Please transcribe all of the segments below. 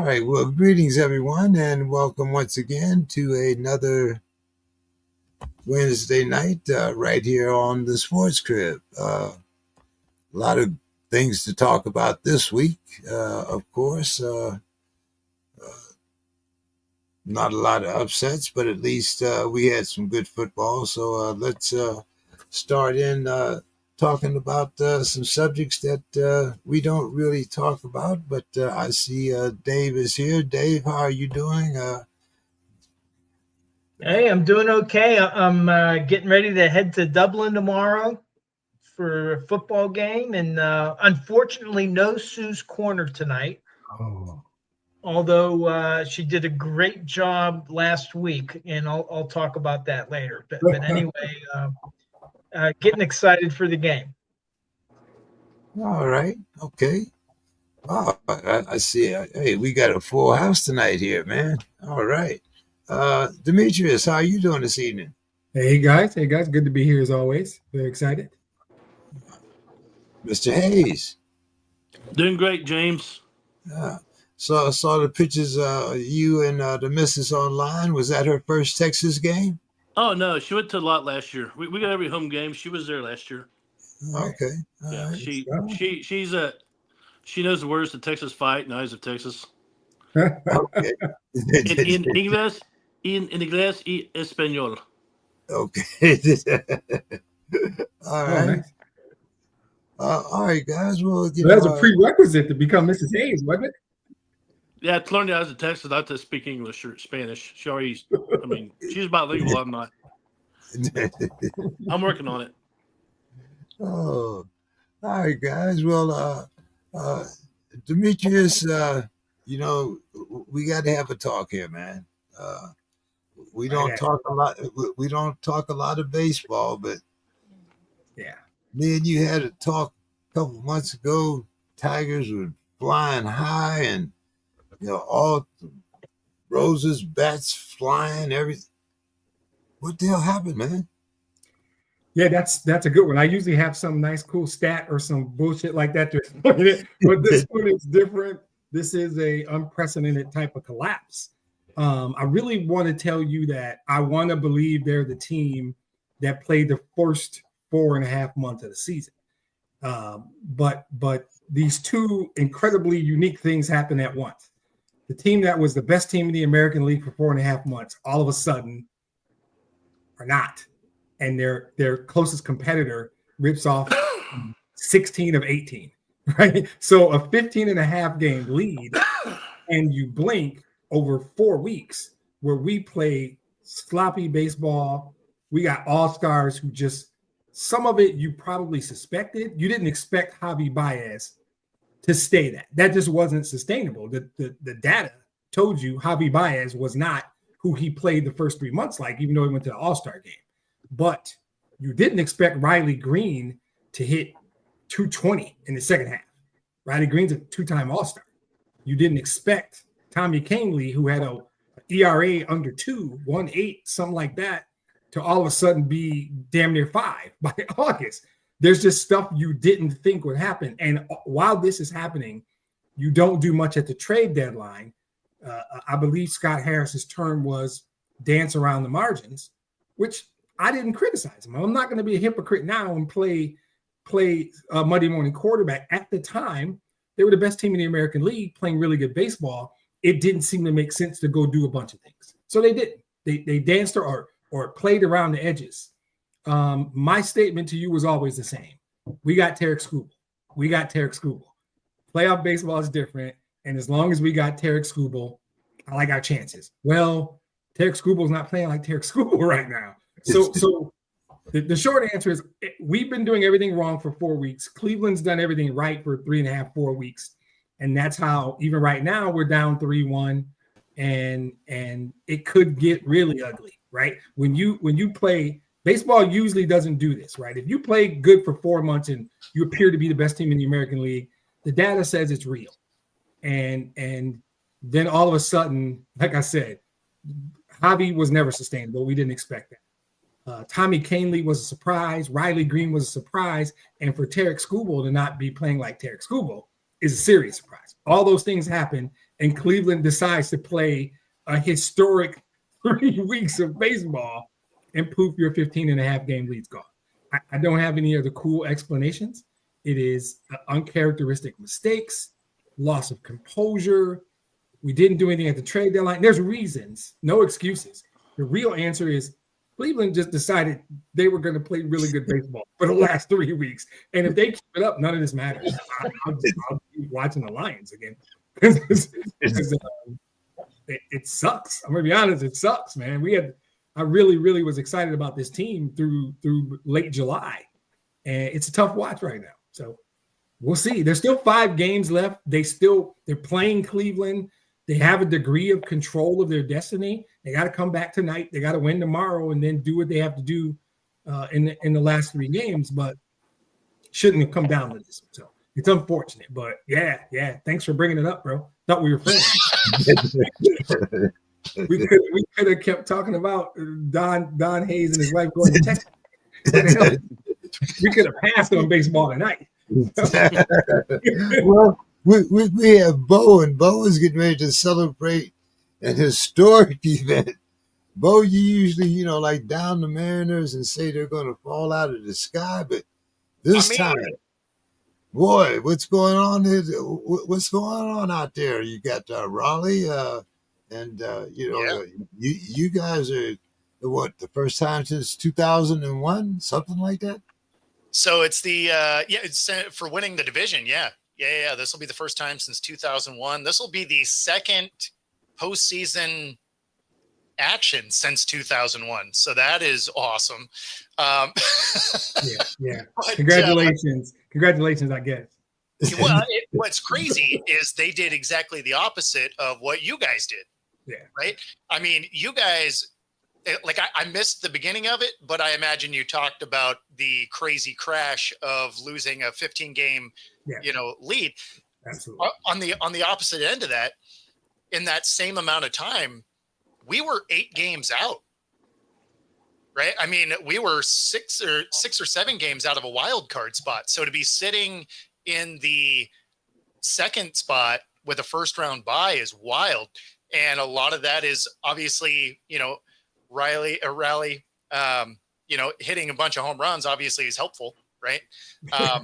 right. Well, greetings, everyone, and welcome once again to another Wednesday night right here on the Sportz Krib. A lot of things to talk about this week, of course. Not a lot of upsets, but at least we had some good football. So let's start in talking about some subjects that we don't really talk about. But I see Dave is here. Dave, how are you doing? Hey, I'm doing okay. I'm getting ready to head to Dublin tomorrow for a football game, and unfortunately, no Sue's Corner tonight. Oh. Although she did a great job last week, and I'll talk about that later. But anyway, getting excited for the game. All right. Okay. Oh, I see. Hey, we got a full house tonight here, man. All right. Demetrius, how are you doing this evening? Hey guys. Good to be here as always. Very excited. Mr. Hayes. Doing great, James. So I saw the pictures you and the missus online. Was that her first Texas game? Oh, no, she went to a lot last year. We got every home game. She was there last year. Okay. All Yeah, right. she knows the words to Texas Fight and Eyes of Texas. Okay. In English y español. Okay. All right. Nice. All right, guys. Well, So that's a prerequisite to become Mrs. Hayes, wasn't it? Yeah, to learn the Eyes of Texas, not to speak English or Spanish. She's bilingual. I'm not. I'm working on it. Oh, all right, guys. Well, Demetrius, we got to have a talk here, man. We don't talk a lot. We don't talk a lot of baseball, but yeah, me and you had a talk a couple months ago. Tigers were flying high, and all the roses, bats flying, everything. What the hell happened, man? Yeah, that's a good one. I usually have some nice, cool stat or some bullshit like that to explain it, but this one is different. This is a unprecedented type of collapse. I really want to tell you that I want to believe they're the team that played the first 4.5 months of the season. But these two incredibly unique things happen at once. The team that was the best team in the American League for 4.5 months, all of a sudden, are not. And their closest competitor rips off 16 of 18, right? So a 15.5 game lead, and you blink over 4 weeks where we play sloppy baseball. We got all-stars who just, some of it you probably suspected. You didn't expect Javi Baez to stay that. That just wasn't sustainable. The data told you Javi Baez was not who he played the first 3 months like, even though he went to the All-Star game. But you didn't expect Riley Green to hit 220 in the second half. Riley Green's a 2-time All-Star. You didn't expect Tommy Kahnle, who had a ERA under 2, 1.8, something like that, to all of a sudden be damn near 5 by August. There's just stuff you didn't think would happen. And while this is happening, you don't do much at the trade deadline. I believe Scott Harris's term was dance around the margins, which I didn't criticize him. I'm not going to be a hypocrite now and play Monday morning quarterback. At the time, they were the best team in the American League, playing really good baseball. It didn't seem to make sense to go do a bunch of things. So they didn't. They danced or played around the edges. My statement to you was always the same. We got Tarek Skubal. Playoff baseball is different. And as long as we got Tarek Skubal, I like our chances. Well, Tarek Skubal's not playing like Tarek Skubal right now. So the short answer is we've been doing everything wrong for 4 weeks. Cleveland's done everything right for 3.5, 4 weeks. And that's how, even right now, we're down 3-1. And it could get really ugly, right? When you play, baseball usually doesn't do this, right? If you play good for 4 months and you appear to be the best team in the American League, the data says it's real. And then all of a sudden, like I said, Javi was never sustainable. We didn't expect that. Tommy Kahnle was a surprise. Riley Green was a surprise. And for Tarek Skubal to not be playing like Tarek Skubal is a serious surprise. All those things happen, and Cleveland decides to play a historic 3 weeks of baseball, and poof, your 15.5 game lead's gone. I don't have any other cool explanations. It is uncharacteristic mistakes, loss of composure. We didn't do anything at the trade deadline. There's reasons, no excuses. The real answer is Cleveland just decided they were going to play really good baseball for the last 3 weeks. And if they keep it up, none of this matters. I'll keep watching the Lions again. It sucks. I'm going to be honest. It sucks, man. I really, really was excited about this team through late July. And it's a tough watch right now. So we'll see. There's still 5 games left. They're playing Cleveland. They have a degree of control of their destiny. They got to come back tonight. They got to win tomorrow and then do what they have to do in the last 3 games. But shouldn't have come down to this. So it's unfortunate. But yeah. Thanks for bringing it up, bro. Thought we were friends. we could have kept talking about Don Hayes and his wife going to Texas. We could have passed on baseball tonight. Well, we have Bo, and Bo is getting ready to celebrate an historic event. Bo, you usually, like down the Mariners and say they're going to fall out of the sky, but this time, boy, what's going on? What's going on out there? You got Raleigh, and you guys are the first time since 2001, something like that. So it's it's for winning the division. Yeah. This will be the first time since 2001. This will be the second postseason action since 2001. So that is awesome. Yeah. But, Congratulations, I guess. Well, what's crazy is they did exactly the opposite of what you guys did. Yeah. Right. I mean, you guys, like I missed the beginning of it, but I imagine you talked about the crazy crash of losing a 15 game, lead. Absolutely. On the opposite end of that, in that same amount of time, we were 8 games out. Right. I mean, we were 6 or 7 games out of a wild card spot. So to be sitting in the second spot with a first round bye is wild. And a lot of that is obviously, Raleigh, hitting a bunch of home runs obviously is helpful, right? Yeah,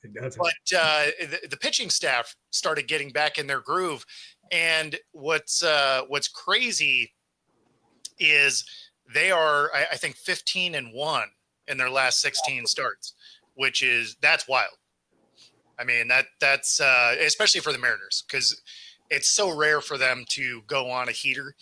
it does. But the pitching staff started getting back in their groove, and what's crazy is they are, I think, 15-1 in their last 16 starts, that's wild. I mean, that's especially for the Mariners, because it's so rare for them to go on a heater.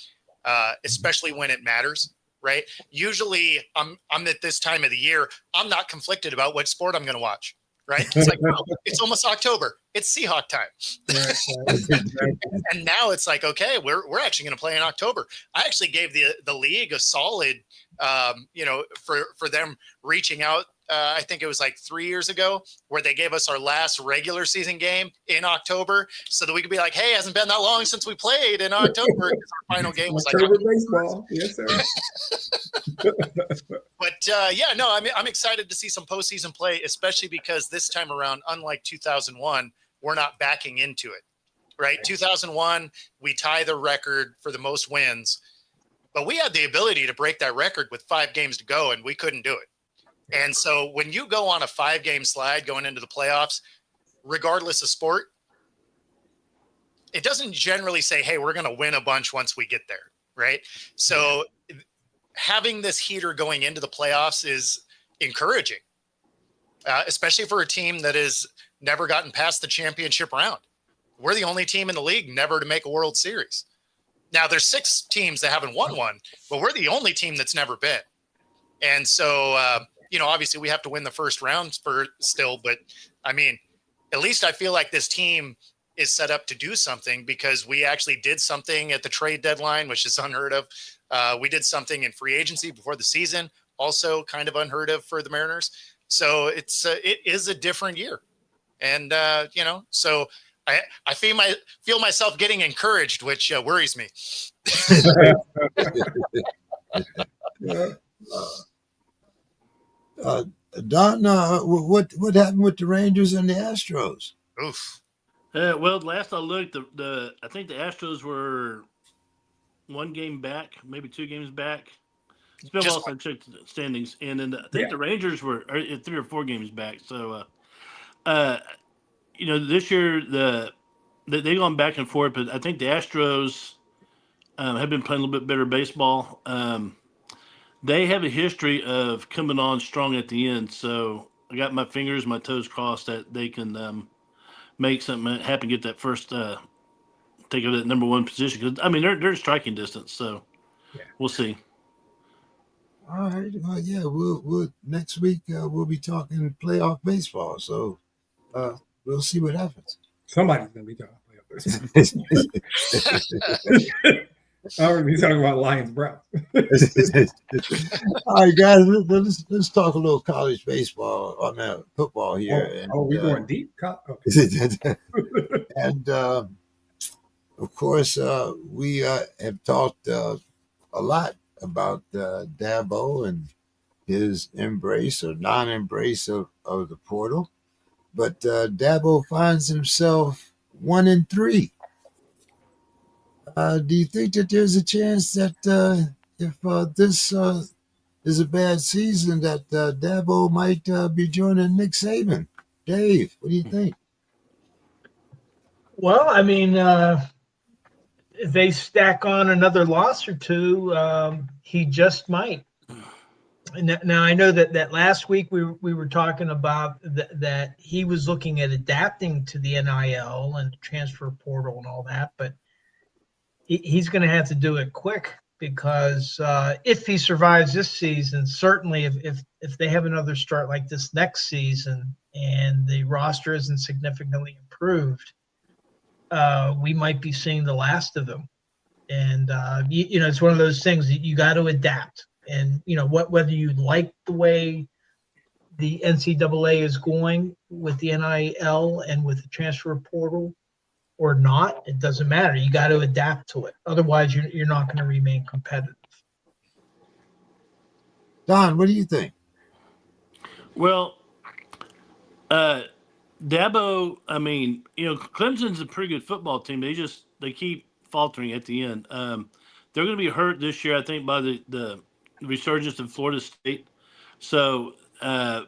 Especially when it matters, right? Usually I'm at this time of the year, I'm not conflicted about what sport I'm going to watch, right? It's like, it's almost October. It's Seahawk time. And now it's like, okay, we're actually going to play in October. I actually gave the league a solid, for them reaching out. I think it was like 3 years ago where they gave us our last regular season game in October so that we could be like, hey, it hasn't been that long since we played in October. Our final game was like October baseball. Yes, sir. But I'm excited to see some postseason play, especially because this time around, unlike 2001, we're not backing into it, right? 2001, we tie the record for the most wins, but we had the ability to break that record with 5 games to go, and we couldn't do it. And so when you go on a 5-game slide going into the playoffs, regardless of sport, it doesn't generally say, hey, we're going to win a bunch once we get there, right? So having this heater going into the playoffs is encouraging, especially for a team that has never gotten past the championship round. We're the only team in the league never to make a World Series. Now, there's 6 teams that haven't won one, but we're the only team that's never been. And so, obviously we have to win the first round still, but I mean, at least I feel like this team is set up to do something because we actually did something at the trade deadline, which is unheard of. We did something in free agency before the season, also kind of unheard of for the Mariners. So it is a different year. And, so I feel myself getting encouraged, which worries me. Don, what happened with the Rangers and the Astros? Oof. Well, last I looked, I think the Astros were 1 game back, maybe 2 games back. It's been a while since I checked the standings, and then I think the Rangers were 3 or 4 games back. So, this year they've gone back and forth, but I think the Astros have been playing a little bit better baseball. They have a history of coming on strong at the end, so I got my fingers, my toes crossed that they can make something happen, get that first take over that number 1 position. Because I mean, they're striking distance, so we'll see. All right. Well, yeah, we'll next week we'll be talking playoff baseball. So we'll see what happens. Somebody's gonna be talking playoff baseball. I would be talking about Lions Browns. All right, guys, let's talk a little college baseball on football here. We're going deep. Okay. And of course, we have talked a lot about Dabo and his embrace or non-embrace of the portal, but Dabo finds himself 1-3. Do you think that there's a chance that if this is a bad season, that Dabo might be joining Nick Saban? Dave, what do you think? Well, I mean, if they stack on another loss or 2, he just might. Now I know that last week we were talking about that he was looking at adapting to the NIL and the transfer portal and all that, but he's going to have to do it quick because if he survives this season, certainly if they have another start like this next season and the roster isn't significantly improved, we might be seeing the last of him. And it's one of those things that you got to adapt. And whether you like the way the NCAA is going with the NIL and with the transfer portal or not, it doesn't matter. You got to adapt to it. Otherwise, you're not going to remain competitive. Don, what do you think? Well, Dabo, I mean, Clemson's a pretty good football team. They keep faltering at the end. They're going to be hurt this year, I think, by the resurgence of Florida State. So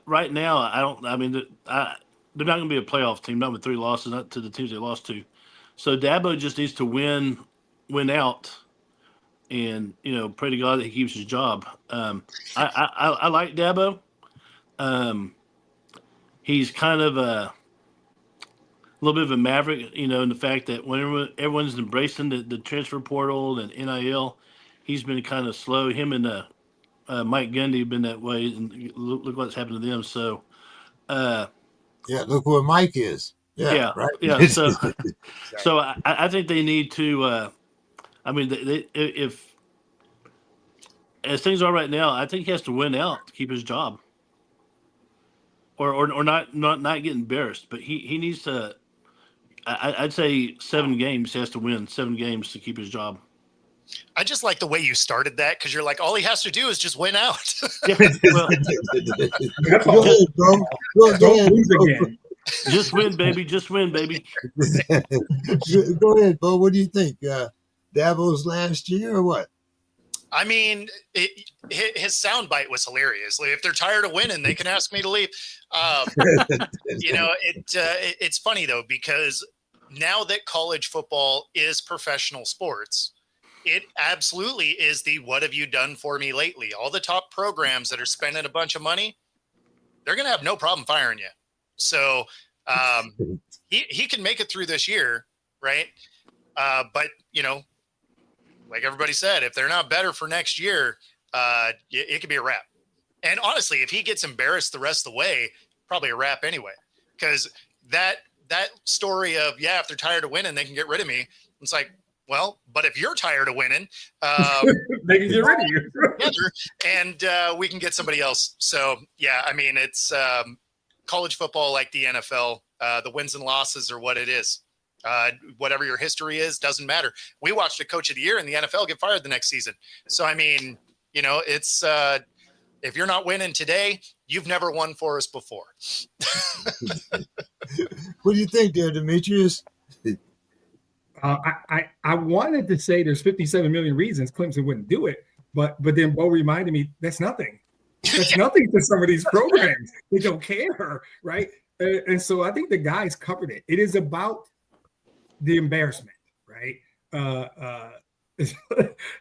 right now, they're not going to be a playoff team, not with 3 losses, not to the teams they lost to. So Dabo just needs to win out, and pray to God that he keeps his job. I like Dabo. He's kind of a little bit of a maverick, in the fact that whenever everyone's embracing the transfer portal and NIL, he's been kind of slow. Him and Mike Gundy have been that way, and look what's happened to them. So, look where Mike is. Yeah, right. Yeah. So I think they need to. If as things are right now, I think he has to win out to keep his job, or not get embarrassed. But he needs to. I'd say 7 games. He has to win 7 games to keep his job. I just like the way you started that because you're like, all he has to do is just win out. Go ahead, bro. Don't lose again. Just win, baby. Just win, baby. Go ahead, Bo. What do you think? Dabo's last year or what? I mean, his soundbite was hilarious. Like, if they're tired of winning, they can ask me to leave. It's funny, though, because now that college football is professional sports, it absolutely is the what have you done for me lately? All the top programs that are spending a bunch of money, they're going to have no problem firing you. So he can make it through this year, right? But, like everybody said, if they're not better for next year, it could be a wrap. And honestly, if he gets embarrassed the rest of the way, probably a wrap anyway. Because that story of, if they're tired of winning, they can get rid of me. It's like, well, but if you're tired of winning, they can get rid of you. and we can get somebody else. So, it's college football like the NFL. The wins and losses are what it is. Whatever your history is, doesn't matter. We watched a coach of the year in the NFL get fired the next season. So, it's if you're not winning today, you've never won for us before. What do you think there, Demetrius? I wanted to say there's 57 million reasons Clemson wouldn't do it, but then Bo reminded me that's nothing. That's nothing for some of these programs. They don't care, right? And so I think the guys covered it. It is about the embarrassment, right?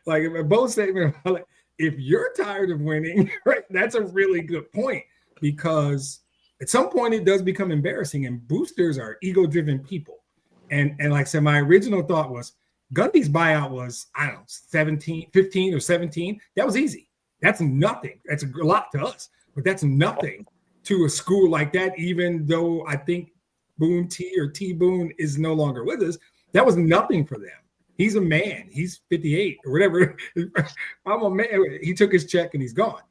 Like Bo's statement, if you're tired of winning, right? That's a really good point, because at some point it does become embarrassing, and boosters are ego-driven people. And like I said, my original thought was Gundy's buyout was, I don't know, 15 or 17. That was easy. That's nothing. That's a lot to us, but that's nothing to a school like that, even though I think Boone T Boone is no longer with us. That was nothing for them. He's a man. He's 58 or whatever. I'm a man. He took his check and he's gone.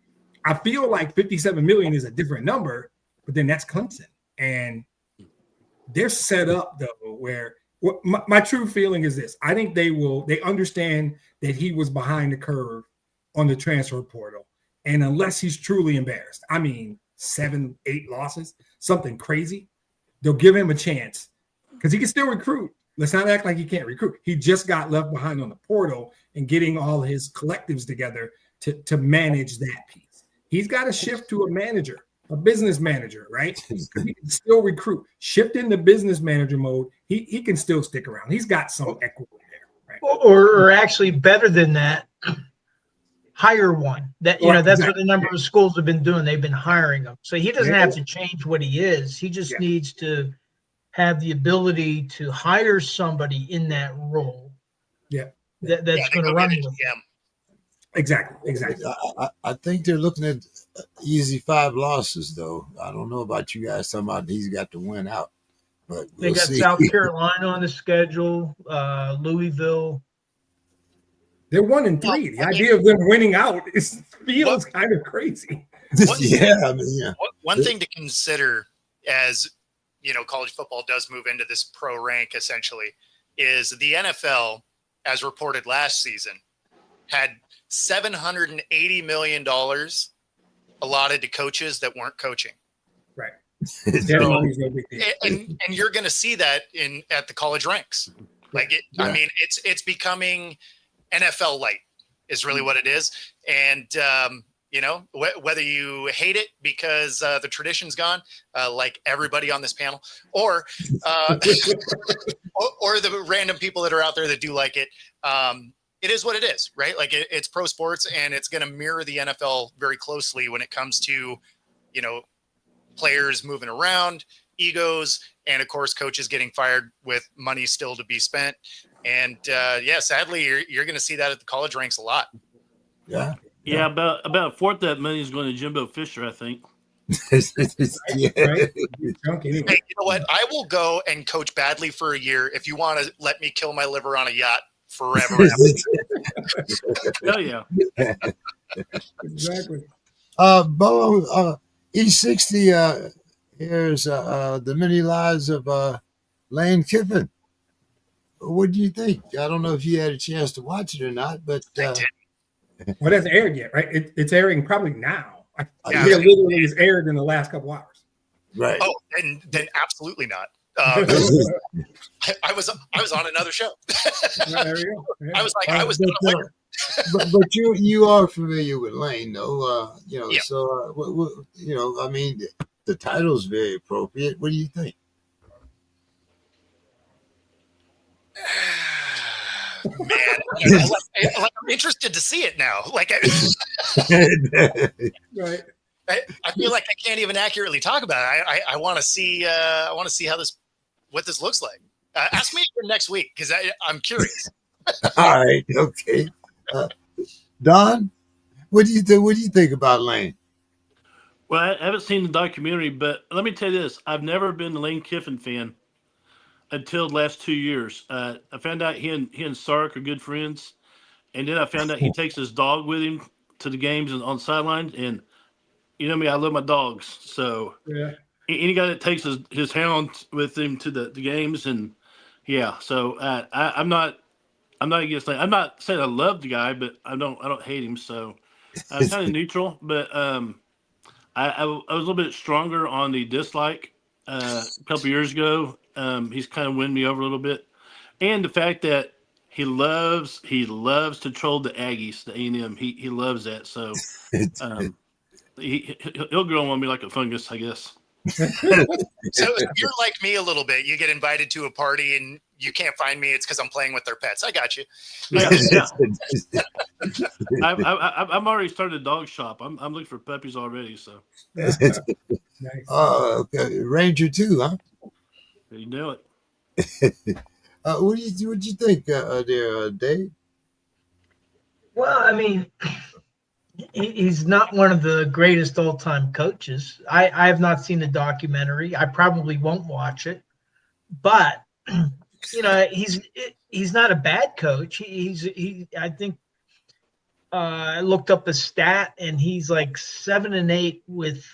I feel like 57 million is a different number, but then that's Clemson. And they're set up though, where my true feeling is this. I think they understand that he was behind the curve on the transfer portal. And unless he's truly embarrassed, I mean, 7-8 losses, something crazy, they'll give him a chance because he can still recruit. Let's not act like he can't recruit. He just got left behind on the portal and getting all his collectives together to manage that piece. He's got to shift to a manager, a business manager, right? He can still recruit. Shift into business manager mode. He can still stick around. He's got some equity there, right? Or actually better than that, hire one. That that's what a number of schools have been doing. They've been hiring them. So he doesn't have to change what he is. He just needs to have the ability to hire somebody in that role. Yeah. That's going to run with him. Exactly. I think they're looking at easy 5 losses, though. I don't know about you guys talking about he's got to win out, but They got see. South Carolina on the schedule, Louisville. They're 1-3. The idea of them winning out feels kind of crazy. One thing to consider as college football does move into this pro rank essentially is the NFL, as reported last season, had $780 million allotted to coaches that weren't coaching. Right. And you're going to see that at the college ranks. I mean, it's becoming NFL light is really what it is. And, whether you hate it because the tradition's gone, like everybody on this panel, or the random people that are out there that do like it, it is what it is, right? Like it's pro sports, and it's going to mirror the NFL very closely when it comes to, players moving around, egos, and of course, coaches getting fired with money still to be spent. And sadly, you're going to see that at the college ranks a lot. Yeah, about a fourth of that money is going to Jimbo Fisher, I think. Right? Hey, you know what? I will go and coach badly for a year if you want to let me kill my liver on a yacht forever. Oh yeah, Exactly. Bo, E60 here's the many lives of Lane Kiffin. What do you think? I don't know if you had a chance to watch it or not, but Well, it hasn't aired yet, right? It's airing probably now. Yeah. Literally is aired in the last couple hours. right. Oh, then absolutely not. I was on another show. There you go. Yeah. I was like, I was not aware. But you are familiar with Lane, though. Yeah. So I mean, the title's very appropriate. What do you think? Man, I'm interested to see it now. Right. I feel like I can't even accurately talk about it. I want to see. I want to see what this looks like. Ask me again next week because I'm curious. All right, okay. Don, what do you think? What do you think about Lane? well, I haven't seen the documentary, but let me tell you this: I've never been a Lane Kiffin fan until the last 2 years. I found out he and Sark are good friends, and then I found out he takes his dog with him to the games and on the sidelines. And you know me, I love my dogs, so any guy that takes his hound with him to the games, and so I'm not against Lane. I'm not saying I love the guy, but I don't hate him. So I'm kind of neutral, but I was a little bit stronger on the dislike a couple years ago. He's kind of won me over a little bit, And the fact that he loves to troll the Aggies, the A&M. He loves that. So he'll grow on me like a fungus, I guess. So if you're like me a little bit, you get invited to a party and you can't find me. It's because I'm playing with their pets. I got you. Yeah. I've already started a dog shop. I'm looking for puppies already. So Nice. Okay. Ranger too, huh? you know it. What do you think there, Dave? Well, I mean, he's not one of the greatest all-time coaches. I have not seen the documentary. I probably won't watch it, but he's not a bad coach. I think I looked up a stat and he's like 7-8 with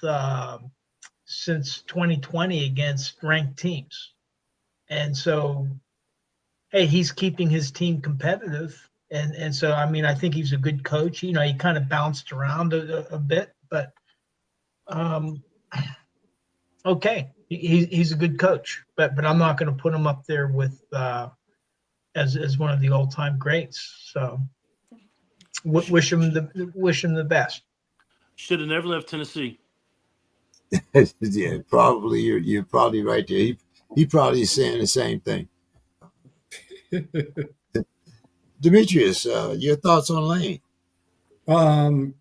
since 2020 against ranked teams, and so hey, he's keeping his team competitive. And so, I mean, I think he's a good coach. He kind of bounced around a bit, but okay, he's a good coach. But I'm not going to put him up there with as one of the all-time greats. So wish him the best. Should have never left Tennessee. Yeah, probably you're probably right there. He probably is saying the same thing. Demetrius, your thoughts on Lane?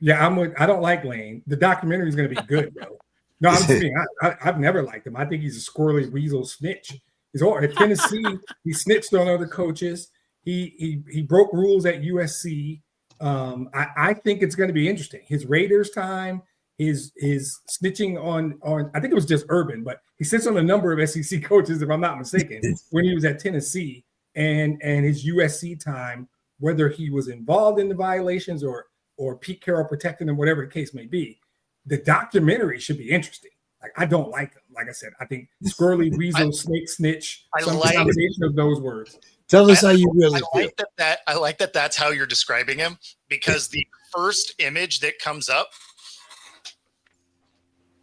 Yeah, I don't like Lane. The documentary is going to be good, though. No, I'm just kidding. I've never liked him. I think he's a squirrely weasel snitch. At Tennessee, he snitched on other coaches. He broke rules at USC. I think it's going to be interesting. His Raiders time, his snitching on I think it was just Urban, but he sits on a number of SEC coaches, if I'm not mistaken, when he was at Tennessee. And his USC time, whether he was involved in the violations or Pete Carroll protecting him, whatever the case may be, the documentary should be interesting. Like, I don't like him. Like I said, I think squirrely, weasel, snake, snitch, some combination of those words. Tell us how you really feel. I like that that's how you're describing him, because the first image that comes up.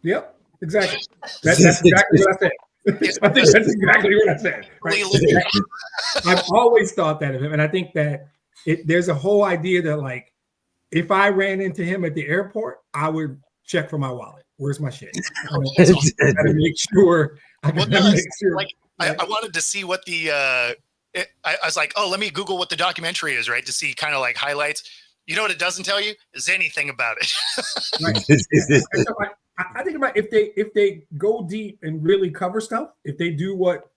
Yep, exactly. That's exactly what I said. I think that's exactly what I said. Right? I've always thought that of him, and I think that there's a whole idea that, like, if I ran into him at the airport, I would check for my wallet. Where's my shit? I gotta make sure. I wanted to see what the. I was like, oh, let me Google what the documentary is, right, to see kind of like highlights. You know what it doesn't tell you is anything about it. Right. I think about if they go deep and really cover stuff, if they do what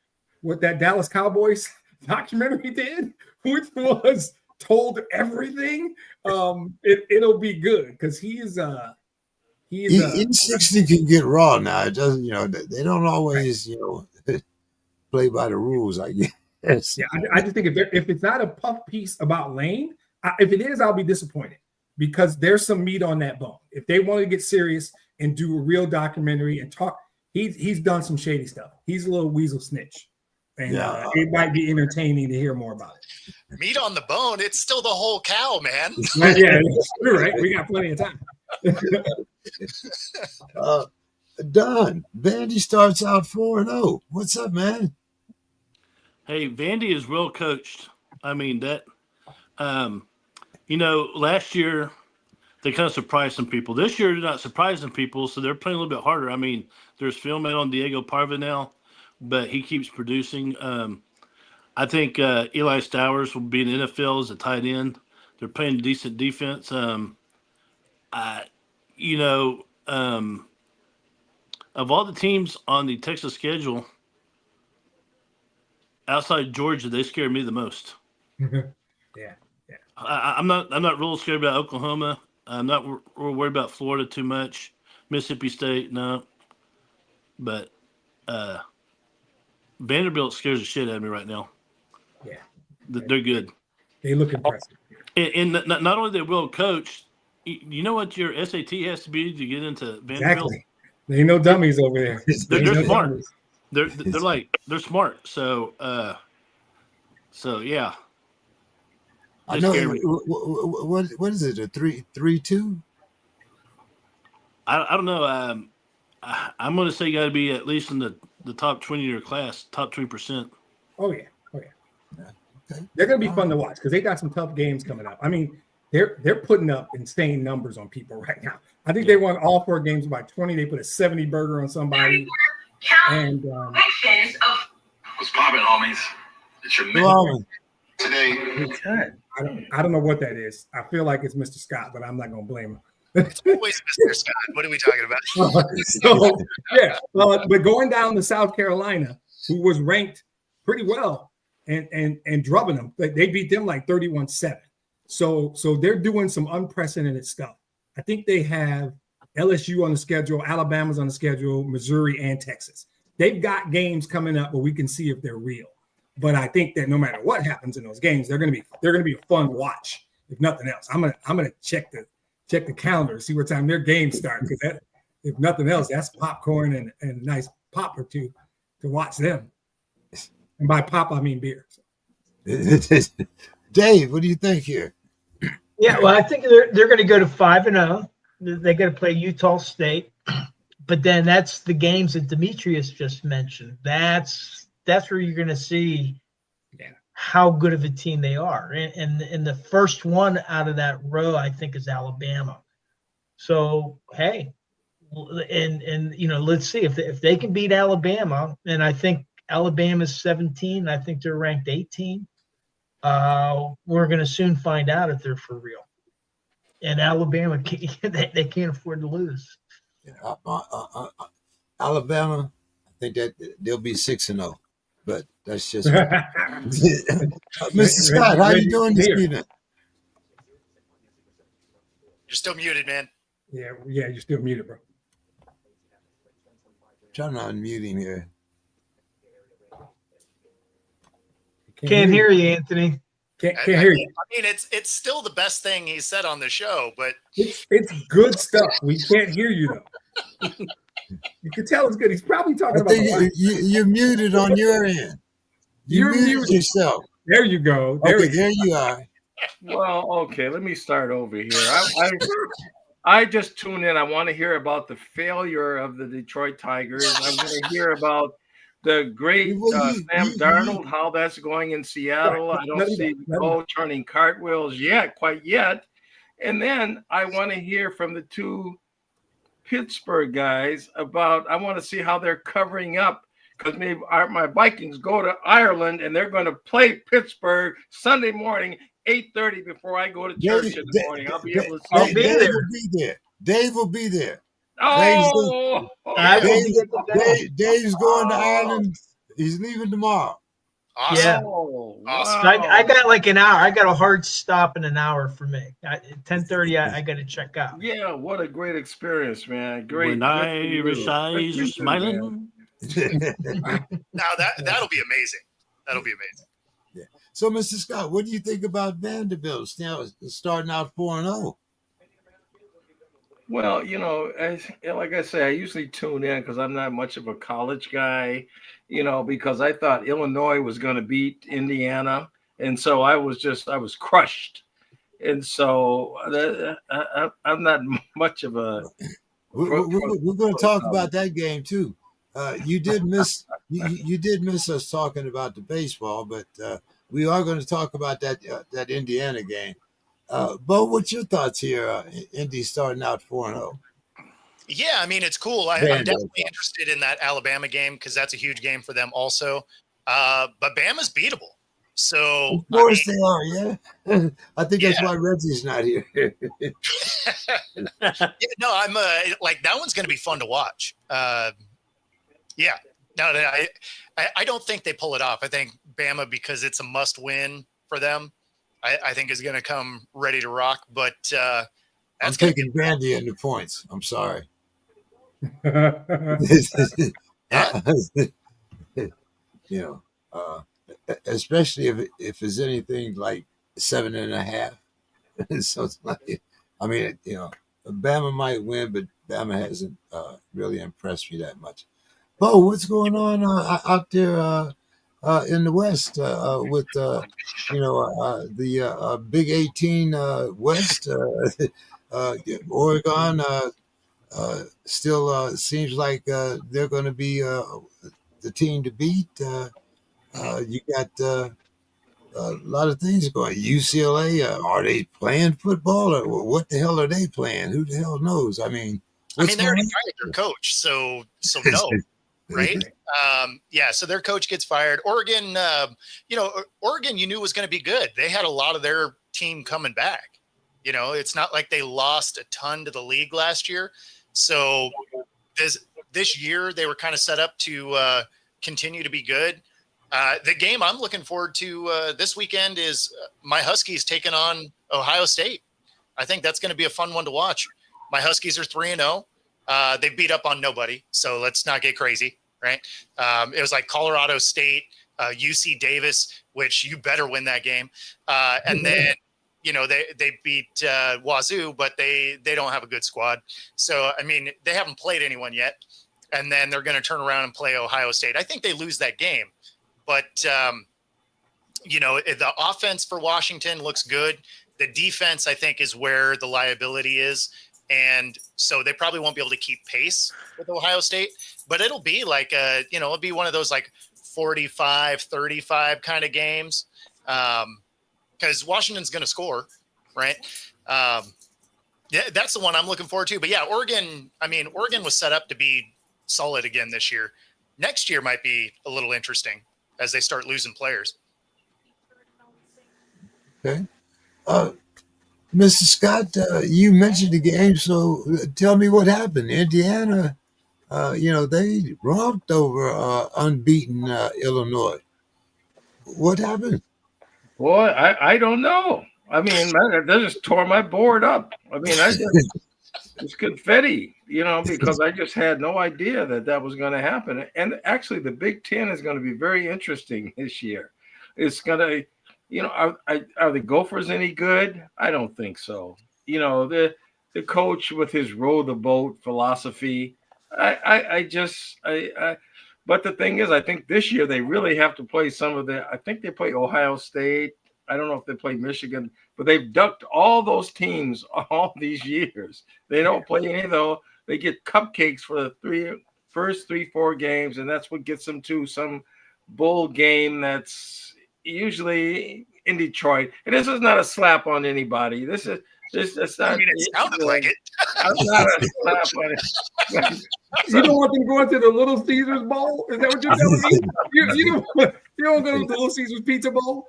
that Dallas Cowboys documentary did, which was told everything, it'll be good, because he's 60 can get raw now. It doesn't, they don't always, play by the rules, I guess. Yeah, I just think if it's not a puff piece about Lane, if it is, I'll be disappointed, because there's some meat on that bone. If they want to get serious and do a real documentary and talk, he's done some shady stuff. He's a little weasel snitch, and it might be entertaining to hear more about it. Meat on the bone, it's still the whole cow, man. Yeah, you're right. We got plenty of time. Don, Vandy starts out 4-0. What's up, man? Hey, Vandy is well coached. I mean, that, last year they kind of surprised some people. This year they're not surprising people, so they're playing a little bit harder. I mean, there's film out on Diego Parva now, but he keeps producing. I think Eli Stowers will be in the NFL as a tight end. They're playing decent defense. Of all the teams on the Texas schedule, outside Georgia, they scare me the most. Yeah. I'm not real scared about Oklahoma. I'm not real worried about Florida too much. Mississippi State, no. But Vanderbilt scares the shit out of me right now. Yeah. They're good. They look impressive. And not only they well coached, you know what your SAT has to be to get into Vanderbilt? Exactly. There ain't no dummies over there. They're smart. They're smart. So yeah. I know. What is it? A 3-2? I don't know. I'm going to say you got to be at least in the top 20 of your class, top 20%. Oh yeah. They're going to be fun to watch because they got some tough games coming up. I mean, they're putting up insane numbers on people right now. I think they won all 4 games by 20. They put a 70 burger on somebody. And what's poppin', homies? It's your man today. I don't know what that is. I feel like it's Mr. Scott, but I'm not going to blame him. It's always Mr. Scott. What are we talking about? So, yeah, well, but going down to South Carolina, who was ranked pretty well, and drubbing them, they beat them like 31-7. So they're doing some unprecedented stuff. I think they have LSU on the schedule, Alabama's on the schedule, Missouri and Texas. They've got games coming up where we can see if they're real. But I think that no matter what happens in those games, they're gonna be a fun watch. If nothing else, I'm gonna check the calendar, see what time their games start, because that, if nothing else, that's popcorn and a nice pop or two to watch them. And by pop, I mean beer. Dave, what do you think here? Yeah, well, I think they're going to go to 5-0. They're going to play Utah State, but then that's the games that Demetrius just mentioned. That's where you're going to see how good of a team they are. And the first one out of that row, I think, is Alabama. So hey, and let's see if they can beat Alabama, and I think Alabama's 17. I think they're ranked 18. We're going to soon find out if they're for real. And Alabama, they can't afford to lose. Alabama, I think that they'll be 6-0, but that's just Mr. Scott. How you doing this evening? You're still muted, man. Yeah, you're still muted, bro. Trying to unmute him here. Can't hear you, Anthony. Can't hear you. I mean, it's still the best thing he said on the show, but it's good stuff. We can't hear you though. You can tell it's good. He's probably talking about. You're muted on your end. You're muted yourself. There you go. There you are. Well, okay. Let me start over here. I just tuned in. I want to hear about the failure of the Detroit Tigers. I'm going to hear about the great Sam Darnold, how that's going in Seattle. I don't see Cole turning cartwheels quite yet. And then I want to hear from the 2 Pittsburgh guys about, I want to see how they're covering up, because maybe my Vikings go to Ireland and they're going to play Pittsburgh Sunday morning, 8:30 before I go to church in the morning. I'll be able to see Dave will be there. Oh, Dave's going to Ireland. He's leaving tomorrow. awesome. Yeah. Awesome. Wow. I got like an hour. I got a hard stop in an hour for me. At 10:30, I got to check out. Yeah, what a great experience, man. Great. When Irish eyes are smiling. Now that'll be amazing. That'll be amazing. Yeah. So, Mr. Scott, what do you think about Vanderbilt now starting out 4-0? Well, like I say, I usually tune in because I'm not much of a college guy, because I thought Illinois was going to beat Indiana. And so I was crushed. And so I'm not much of a. We're going to talk about that game, too. You did miss us talking about the baseball, but we are going to talk about that Indiana game. Bo, what's your thoughts here? Indy starting out 4-0. Yeah, I mean, it's cool. I'm definitely interested in that Alabama game because that's a huge game for them also. But Bama's beatable. So of course they are, yeah. I think that's why Reggie's not here. No, I'm like that one's going to be fun to watch. Yeah, no, I don't think they pull it off. I think Bama, because it's a must-win for them, I think is going to come ready to rock. But I'm taking Vandy in the points. I'm sorry. Especially if it's anything like 7.5. So it's like, I mean, Bama might win, but Bama hasn't really impressed me that much. Bo, what's going on out there in the West with the Big 18 West? Oregon still seems like they're going to be the team to beat. You got a lot of things going. UCLA, are they playing football or what the hell are they playing? Who the hell knows? I mean, I what's mean, they already going fired their coach, so no, right? Yeah, so their coach gets fired. Oregon, Oregon, you knew was going to be good. They had a lot of their team coming back. You know, it's not like they lost a ton to the league last year. So this year they were kind of set up to continue to be good. The game I'm looking forward to this weekend is my Huskies taking on Ohio State. I think that's going to be a fun one to watch. My Huskies are 3-0. They beat up on nobody, so let's not get crazy, right? It was like Colorado State, UC Davis, which you better win that game. And then, they beat Wazoo, but they don't have a good squad. So, I mean, they haven't played anyone yet. And then they're going to turn around and play Ohio State. I think they lose that game. But, the offense for Washington looks good. The defense, I think, is where the liability is. And so they probably won't be able to keep pace with Ohio State, but it'll be like it'll be one of those like 45-35 kind of games. Because Washington's going to score, right? Yeah, that's the one I'm looking forward to. But yeah, Oregon was set up to be solid again this year. Next year might be a little interesting as they start losing players. Okay. Mr. Scott, you mentioned the game, so tell me what happened. Indiana, they romped over unbeaten Illinois. What happened? Boy, I don't know. I mean, they just tore my board up. I mean, it's confetti, because I just had no idea that was going to happen. And actually, the Big Ten is going to be very interesting this year. It's going to, are the Gophers any good? I don't think so. The coach with his row the boat philosophy. But the thing is, I think this year they really have to play I think they play Ohio State. I don't know if they play Michigan, but they've ducked all those teams all these years. They don't play any of those. They get cupcakes for the first 3-4 games, and that's what gets them to some bowl game that's usually in Detroit. And this is not a slap on anybody. It's not. I mean, it sounded like it. It's not a slap on it. You don't want them going to the Little Caesars Bowl? Is that what you're telling me? You don't go to the Little Caesars Pizza Bowl?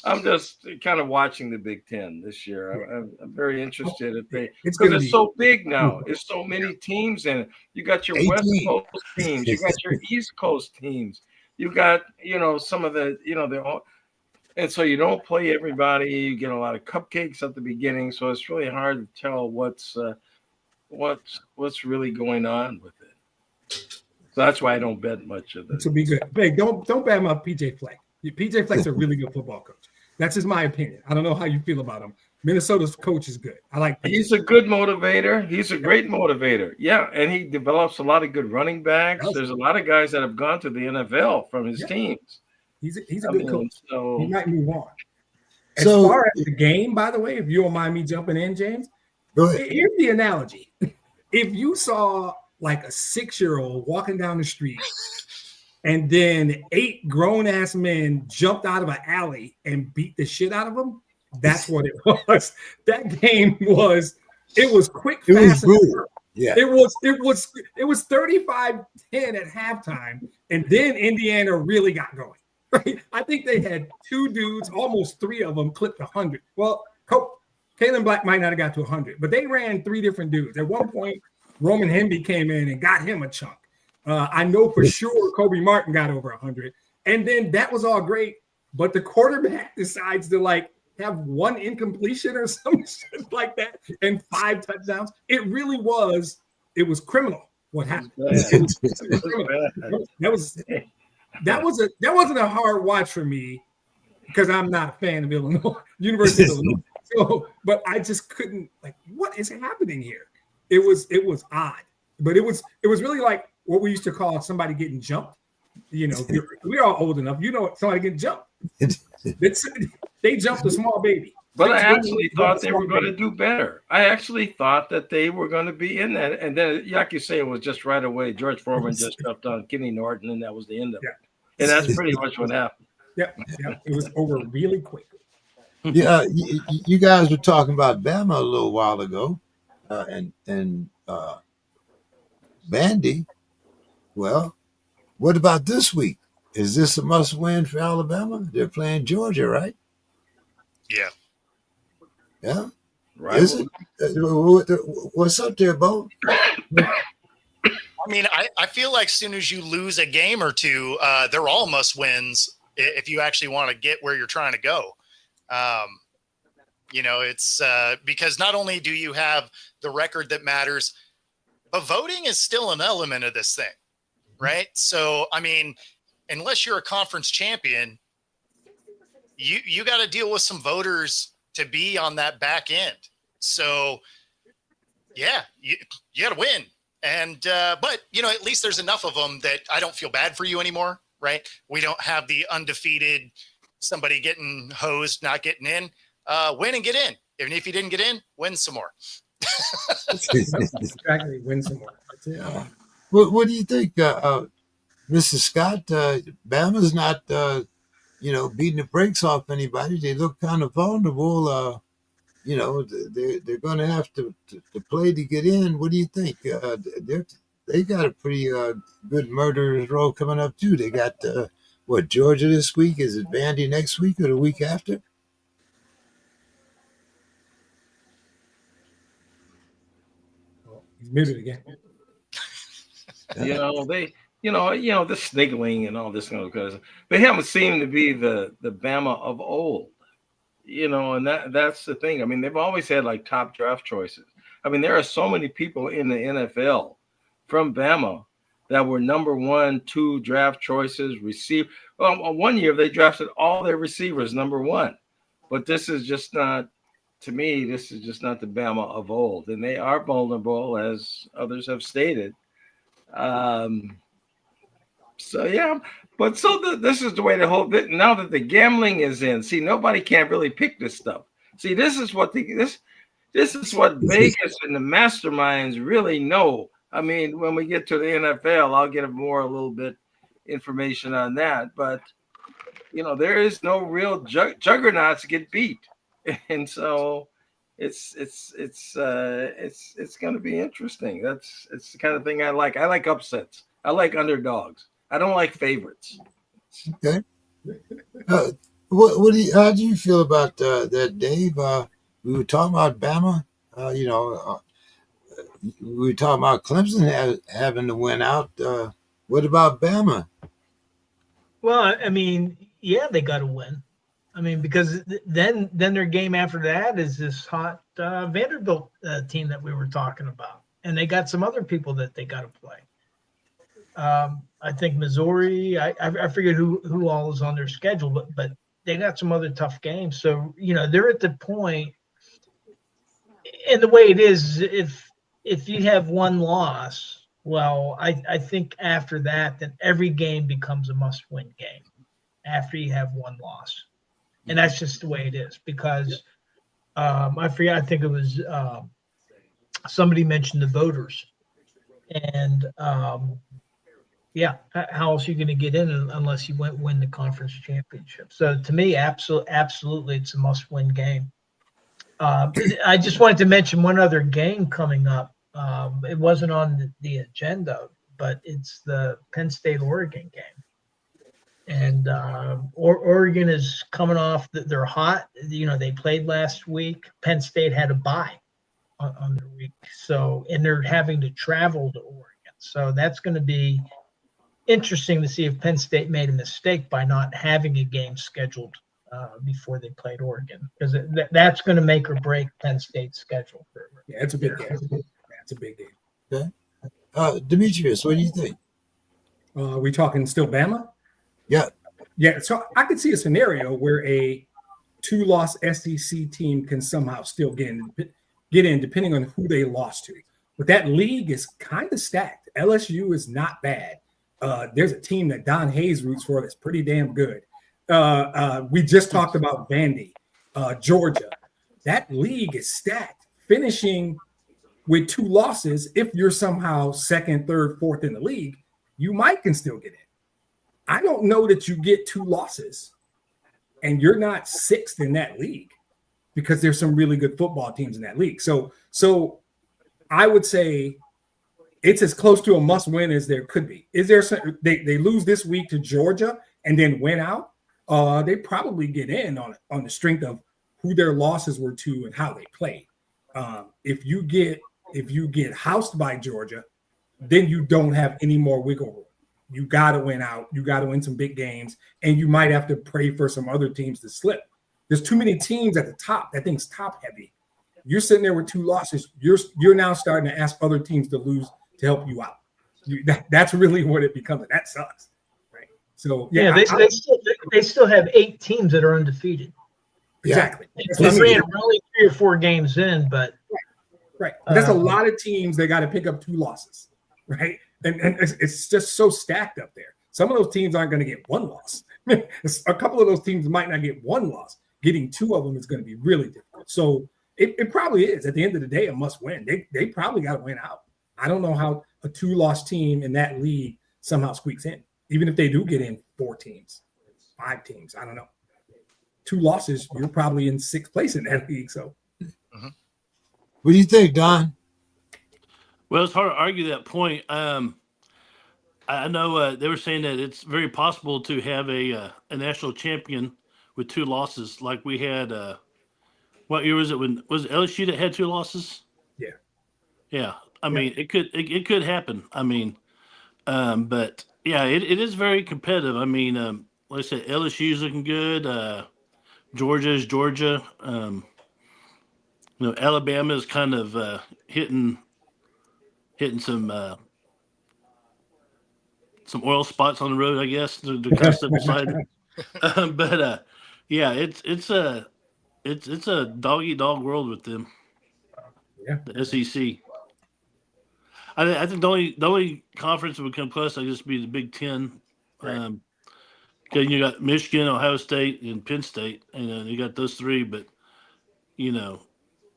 I'm just kind of watching the Big Ten this year. I'm very interested because it's so big now. There's so many teams in it. You got your West Coast teams. You got your East Coast teams. You got some of the and so you don't play everybody. You get a lot of cupcakes at the beginning, so it's really hard to tell what's really going on with it. So that's why I don't bet much of this. To be good, hey, don't bet about PJ Fleck. PJ Fleck's a really good football coach. That's just my opinion. I don't know how you feel about him. Minnesota's coach is good. I like. He's a good motivator. He's a great motivator. Yeah, and he develops a lot of good running backs. There's a lot of guys that have gone to the NFL from his teams. He's a good coach. So he might move on. As far as the game, by the way, if you don't mind me jumping in, James, here's the analogy. If you saw like a 6-year-old walking down the street and then 8 grown-ass men jumped out of an alley and beat the shit out of them, that's what it was. That game was quick, fast, and hard. Yeah. It was 35-10 at halftime, and then Indiana really got going. Right? I think they had 2 dudes, almost 3 of them clipped 100. Well, Kalen Black might not have got to 100, but they ran 3 different dudes. At one point, Roman Hemby came in and got him a chunk. I know for sure Kobe Martin got over 100. And then that was all great, but the quarterback decides to have 1 incompletion or some shit like that and 5 touchdowns. It was criminal what happened. That wasn't a hard watch for me because I'm not a fan of Illinois, University of Illinois. So, but I just couldn't what is happening here? It was odd, but it was really like what we used to call somebody getting jumped. We're all old enough. Somebody getting jumped. They jumped a small baby. But I actually thought they were going to do better. I actually thought that they were going to be in that. And then, like you say, it was just right away. George Foreman just jumped on Kenny Norton, and that was the end of it. And that's pretty much what happened. Yep. It was over really quick. Yeah, you guys were talking about Bama a little while ago, and Vandy. Well, what about this week? Is this a must-win for Alabama? They're playing Georgia, right? Yeah. Yeah. Right. Is it? What's up there, Bo? I mean, I feel like as soon as you lose a game or two, they're all must wins if you actually want to get where you're trying to go. It's because not only do you have the record that matters, but voting is still an element of this thing, right? So, I mean, unless you're a conference champion, you got to deal with some voters to be on that back end. So, yeah, you got to win. And, but, at least there's enough of them that I don't feel bad for you anymore, right? We don't have the undefeated, somebody getting hosed, not getting in. Win and get in. Even if you didn't get in, win some more. Exactly, win some more. That's it. Yeah. What do you think, Mrs. Scott? Bama's not, beating the brakes off anybody. They look kind of vulnerable. They're going to have to play to get in. What do you think? They got a pretty good murderer's row coming up too. They got Georgia this week? Is it Vandy next week or the week after? He's muted again. The sniggling and all this because they haven't seemed to be the Bama of old. And that's the thing. I mean, they've always had like top draft choices. I mean, there are so many people in the NFL from Bama that were number 1, 2 draft choices. One year they drafted all their receivers number 1, but this is just not. To me, this is just not the Bama of old, and they are vulnerable, as others have stated. This is the way the whole bit. Now that the gambling is in, see, nobody can really pick this stuff. See, this is what this is what Vegas and the masterminds really know. I mean, when we get to the NFL, I'll get a little bit information on that, but there is no real juggernauts to get beat. And so it's going to be interesting. It's the kind of thing I like. I like upsets. I like underdogs. I don't like favorites. Okay. How do you feel about that, Dave? We were talking about Bama. We were talking about Clemson having to win out. What about Bama? Well, I mean, yeah, they got to win. I mean, because then their game after that is this hot Vanderbilt team that we were talking about, and they got some other people that they got to play. I think Missouri. I forget who all is on their schedule, but they got some other tough games. So they're at the point, and the way it is, if you have one loss, well, I think after that, then every game becomes a must-win game after you have one loss. And that's just the way it is because I forget. I think it was somebody mentioned the voters, and how else are you going to get in unless you win the conference championship? So to me, absolutely, it's a must-win game. I just wanted to mention one other game coming up. It wasn't on the agenda, but it's the Penn State-Oregon game. And Oregon is coming off they're hot. They played last week. Penn State had a bye on their week. So, and they're having to travel to Oregon. So that's going to be interesting to see if Penn State made a mistake by not having a game scheduled before they played Oregon, because that's going to make or break Penn State's schedule. Yeah, it's a big game. That's a big game. Okay. Demetrius, what do you think? We talking still Bama? Yeah. Yeah. So I could see a scenario where a 2-loss SEC team can somehow still get in, depending on who they lost to. But that league is kind of stacked. LSU is not bad. There's a team that Don Hayes roots for that's pretty damn good. We just talked about Vandy, Georgia. That league is stacked. Finishing with 2 losses, if you're somehow second, third, fourth in the league, you might can still get in. I don't know that you get 2 losses and you're not 6th in that league, because there's some really good football teams in that league. So I would say it's as close to a must win as there could be. Is there some, they lose this week to Georgia and then win out? They probably get in on the strength of who their losses were to and how they played. If you get housed by Georgia, then you don't have any more wiggle room. You got to win out. You got to win some big games, and you might have to pray for some other teams to slip. There's too many teams at the top. That thing's top heavy. You're sitting there with 2 losses. You're now starting to ask other teams to lose to help you out. That's really what it becomes, and that sucks, right? So they still have 8 teams that are undefeated. Exactly. We're only 3 or 4 games in, but right. That's a lot of teams. They got to pick up 2 losses, right? And it's just so stacked up there. Some of those teams aren't going to get 1 loss. A couple of those teams might not get 1 loss. Getting 2 of them is going to be really difficult. So it probably is, at the end of the day, a must win. They probably got to win out. I don't know how a 2-loss team in that league somehow squeaks in, even if they do get in 4 teams, 5 teams. I don't know. 2 losses, you're probably in 6th place in that league. So, What do you think, Don? Well, it's hard to argue that point. I know they were saying that it's very possible to have a national champion with 2 losses, like we had. What year was it? When was it LSU that had 2 losses? Yeah. I mean, it could happen. I mean, but yeah, it is very competitive. I mean, like I said, LSU's looking good. Georgia's Georgia. Alabama is kind of hitting some oil spots on the road, I guess. They're kind of step aside. Yeah, it's a dog eat dog world with them. Yeah, the SEC. I think the only conference that would come close, I guess, would be the Big Ten. Right. Because you got Michigan, Ohio State, and Penn State, and you got those 3. But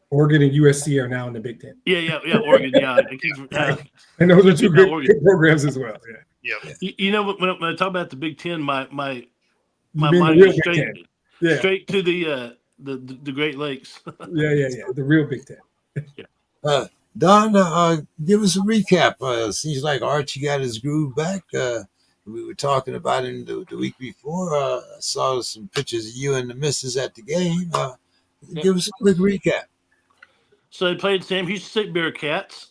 Oregon and USC are now in the Big Ten. Yeah, Oregon, yeah. And those are 2 good programs as well. Yeah. When I talk about the Big Ten, my You mean mind the real goes Big Ten. straight to the Great Lakes. Yeah. The real Big Ten. Don, give us a recap. Seems like Archie got his groove back. We were talking about him the week before. I saw some pictures of you and the missus at the game. Give us a quick recap. So they played Sam Houston State Bearcats.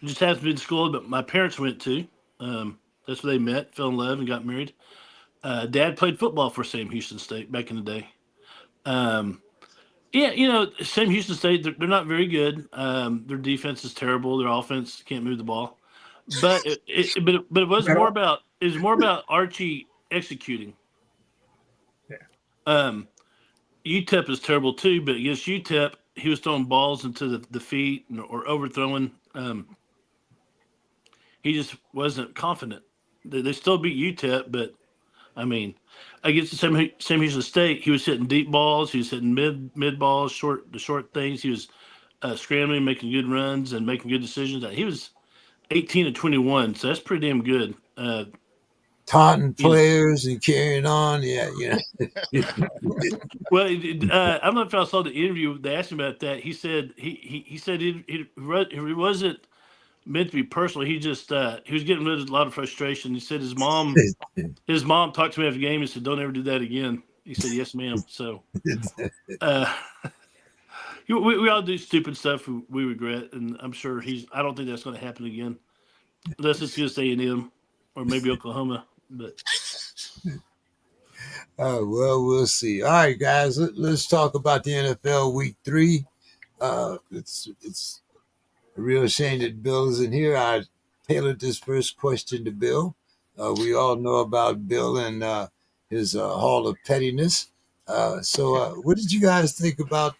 Just happens to be the school that my parents went to. That's where they met, fell in love, and got married. Dad played football for Sam Houston State back in the day. Sam Houston State, they're not very good. Their defense is terrible. Their offense can't move the ball. But it was more about Archie executing. Yeah. UTEP is terrible too, but against UTEP, he was throwing balls into the feet or overthrowing. He just wasn't confident. They still beat UTEP, but I mean, against the Sam Houston State, he was hitting deep balls. He was hitting mid balls, the short things. He was scrambling, making good runs, and making good decisions. He was 18 to 21, so that's pretty damn good. Taunting players and carrying on. Well, I don't know if I saw the interview. They asked him about that. He said he said he wasn't meant to be personal. He just he was getting rid of a lot of frustration. He said his mom talked to me after the game and said, "Don't ever do that again." He said, "Yes, ma'am." So we all do stupid stuff we regret, and I'm sure I don't think that's going to happen again, unless it's just A&M or maybe Oklahoma. But well, we'll see. All right, guys, let's talk about the NFL Week 3. It's a real shame that Bill isn't here. I tailored this first question to Bill. We all know about Bill and his Hall of Pettiness. So what did you guys think about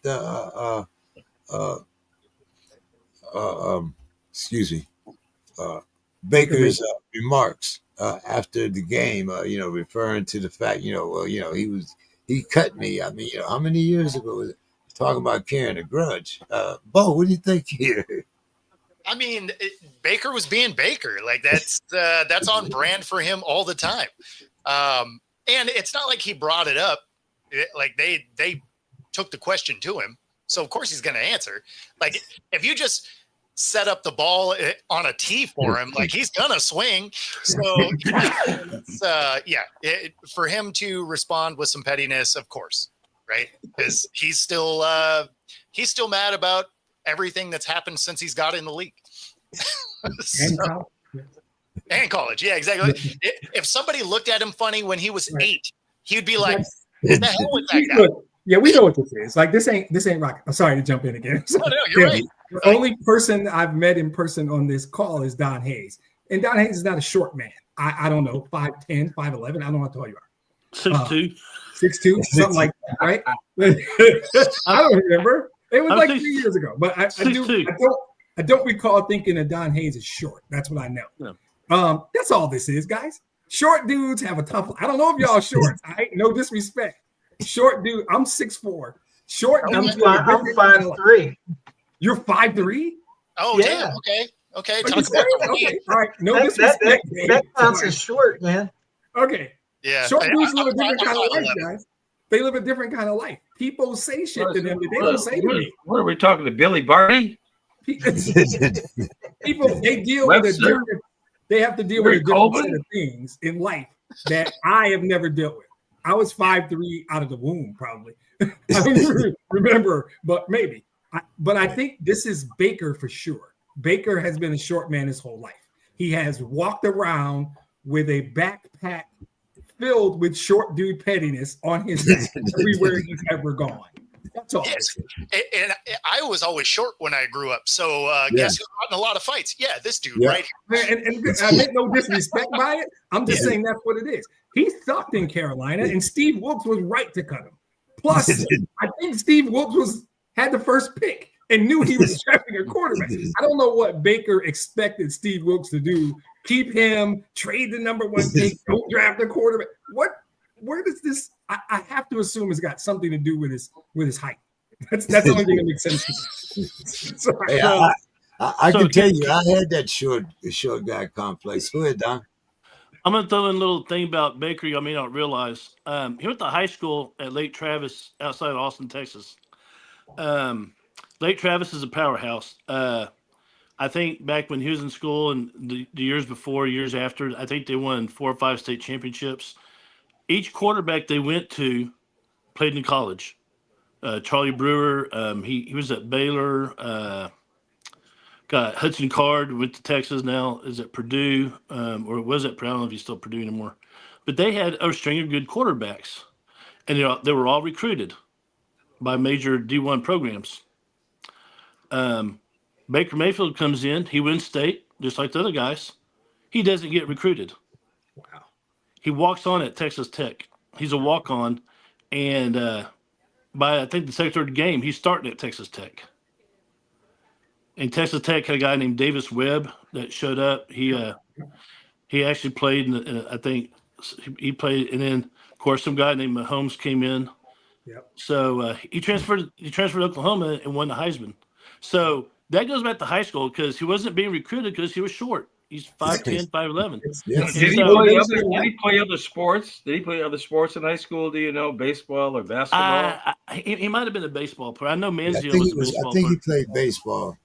Baker's remarks after the game? Referring to the fact, he cut me. I mean, how many years ago was it? Talking about carrying a grudge. Bo, what do you think here? I mean, Baker was being Baker. Like that's on brand for him all the time. And it's not like he brought it up. Like they took the question to him. So of course he's going to answer. Like if you just set up the ball on a tee for him, like he's going to swing. So for him to respond with some pettiness, of course, right? Because he's still mad about everything that's happened since he's got in the league. And college. Yeah, exactly. If somebody looked at him funny when he was 8, he'd be like, "What the hell with that guy?" Yeah, we know what this is. Like this ain't rocket. I'm sorry to jump in again. No, you're right. The only person I've met in person on this call is Don Hayes. And Don Hayes is not a short man. I don't know, 5'10", 5'11". I don't know how tall you are. 6'2". 6'2", something like that, right? I don't remember. It was like 3 years ago. But I don't recall thinking that Don Hayes is short. That's what I know. Yeah. That's all this is, guys. Short dudes have a tough. I don't know if y'all are short. No disrespect. Short dude. I'm 6'4". Short dudes. I'm 5'3". You're 5'3". Oh Yeah. damn. Okay. Talk about okay. All right. No disrespect. That counts as short, man. Okay. Yeah. Short dudes live a different kind of life, guys. They live a different kind of life. People say shit to them that they don't say to me. What are we talking to, Billy Barty? People they deal with a different. They have to deal with a different set of things in life that I have never dealt with. I was 5'3" out of the womb, probably. I don't remember, but maybe. But I think this is Baker for sure. Baker has been a short man his whole life. He has walked around with a backpack filled with short dude pettiness on his back everywhere he's ever gone. That's all. Yes. And I was always short when I grew up. So guess who got in a lot of fights? Yeah, this dude right here. And I meant no disrespect by it. I'm just saying that's what it is. He sucked in Carolina, and Steve Wilkes was right to cut him. Plus, I think Steve Wilkes had the first pick and knew he was drafting a quarterback. I don't know what Baker expected Steve Wilkes to do. Keep him, trade the number 1 pick, don't draft a quarterback. Where does this? I have to assume it's got something to do with his height. That's the only thing that makes sense to me. Hey, I can tell you, I had that short guy complex. Go ahead, Don. I'm going to throw in a little thing about Baker you may not realize. He went to high school at Lake Travis outside of Austin, Texas. Lake Travis is a powerhouse. I think back when he was in school and the years before, years after, I think they won 4 or 5 state championships. Each quarterback they went to played in college. Charlie Brewer, he was at Baylor. Got Hudson Card, went to Texas, now is at Purdue, or was at Purdue. I don't know if he's still Purdue anymore. But they had a string of good quarterbacks, and they were all recruited by major D1 programs. Baker Mayfield comes in, he wins state, just like the other guys. He doesn't get recruited. Wow. He walks on at Texas Tech. He's a walk-on, and by I think the second or third game, he's starting at Texas Tech. And Texas Tech had a guy named Davis Webb that showed up. He actually played, I think he played, and then of course some guy named Mahomes came in. Yep. So he transferred to Oklahoma and won the Heisman. So that goes back to high school because he wasn't being recruited because he was short. He's 5'10", 5'11". Yes. Did he play other sports? Did he play other sports in high school? Do you know, baseball or basketball? He might have been a baseball player. I know I Manziel think, was a baseball I think player. he played baseball.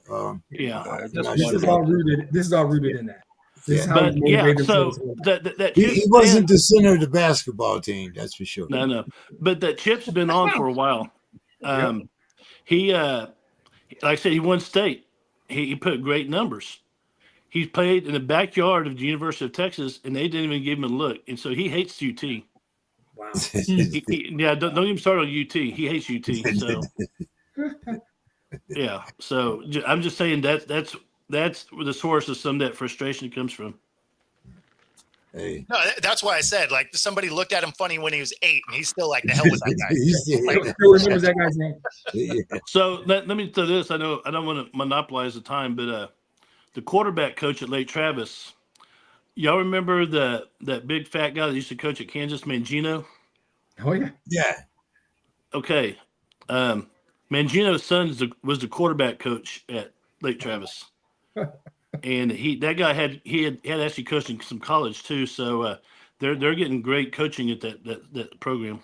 Yeah. This is all rooted in that. This is how But he yeah, motivated so himself. that He wasn't the center of the basketball team, that's for sure. No. But that chip's been on for a while. He like I said, he won state. He put great numbers. He played in the backyard of the University of Texas, and they didn't even give him a look. And so he hates UT. Wow. Don't even start on UT. He hates UT. So yeah. So I'm just saying that's where the source of some of that frustration comes from. Hey. No, that's why I said, like, somebody looked at him funny when he was 8, and he's still like, the hell with that guy. I still remember that guy's name. Yeah. So let me do this. I know I don't want to monopolize the time, but the quarterback coach at Lake Travis, y'all remember that big fat guy that used to coach at Kansas, Mangino? Oh yeah. Yeah. Okay. Mangino's son was the quarterback coach at Lake Travis. and that guy had actually coached in some college too. So they're getting great coaching at that program.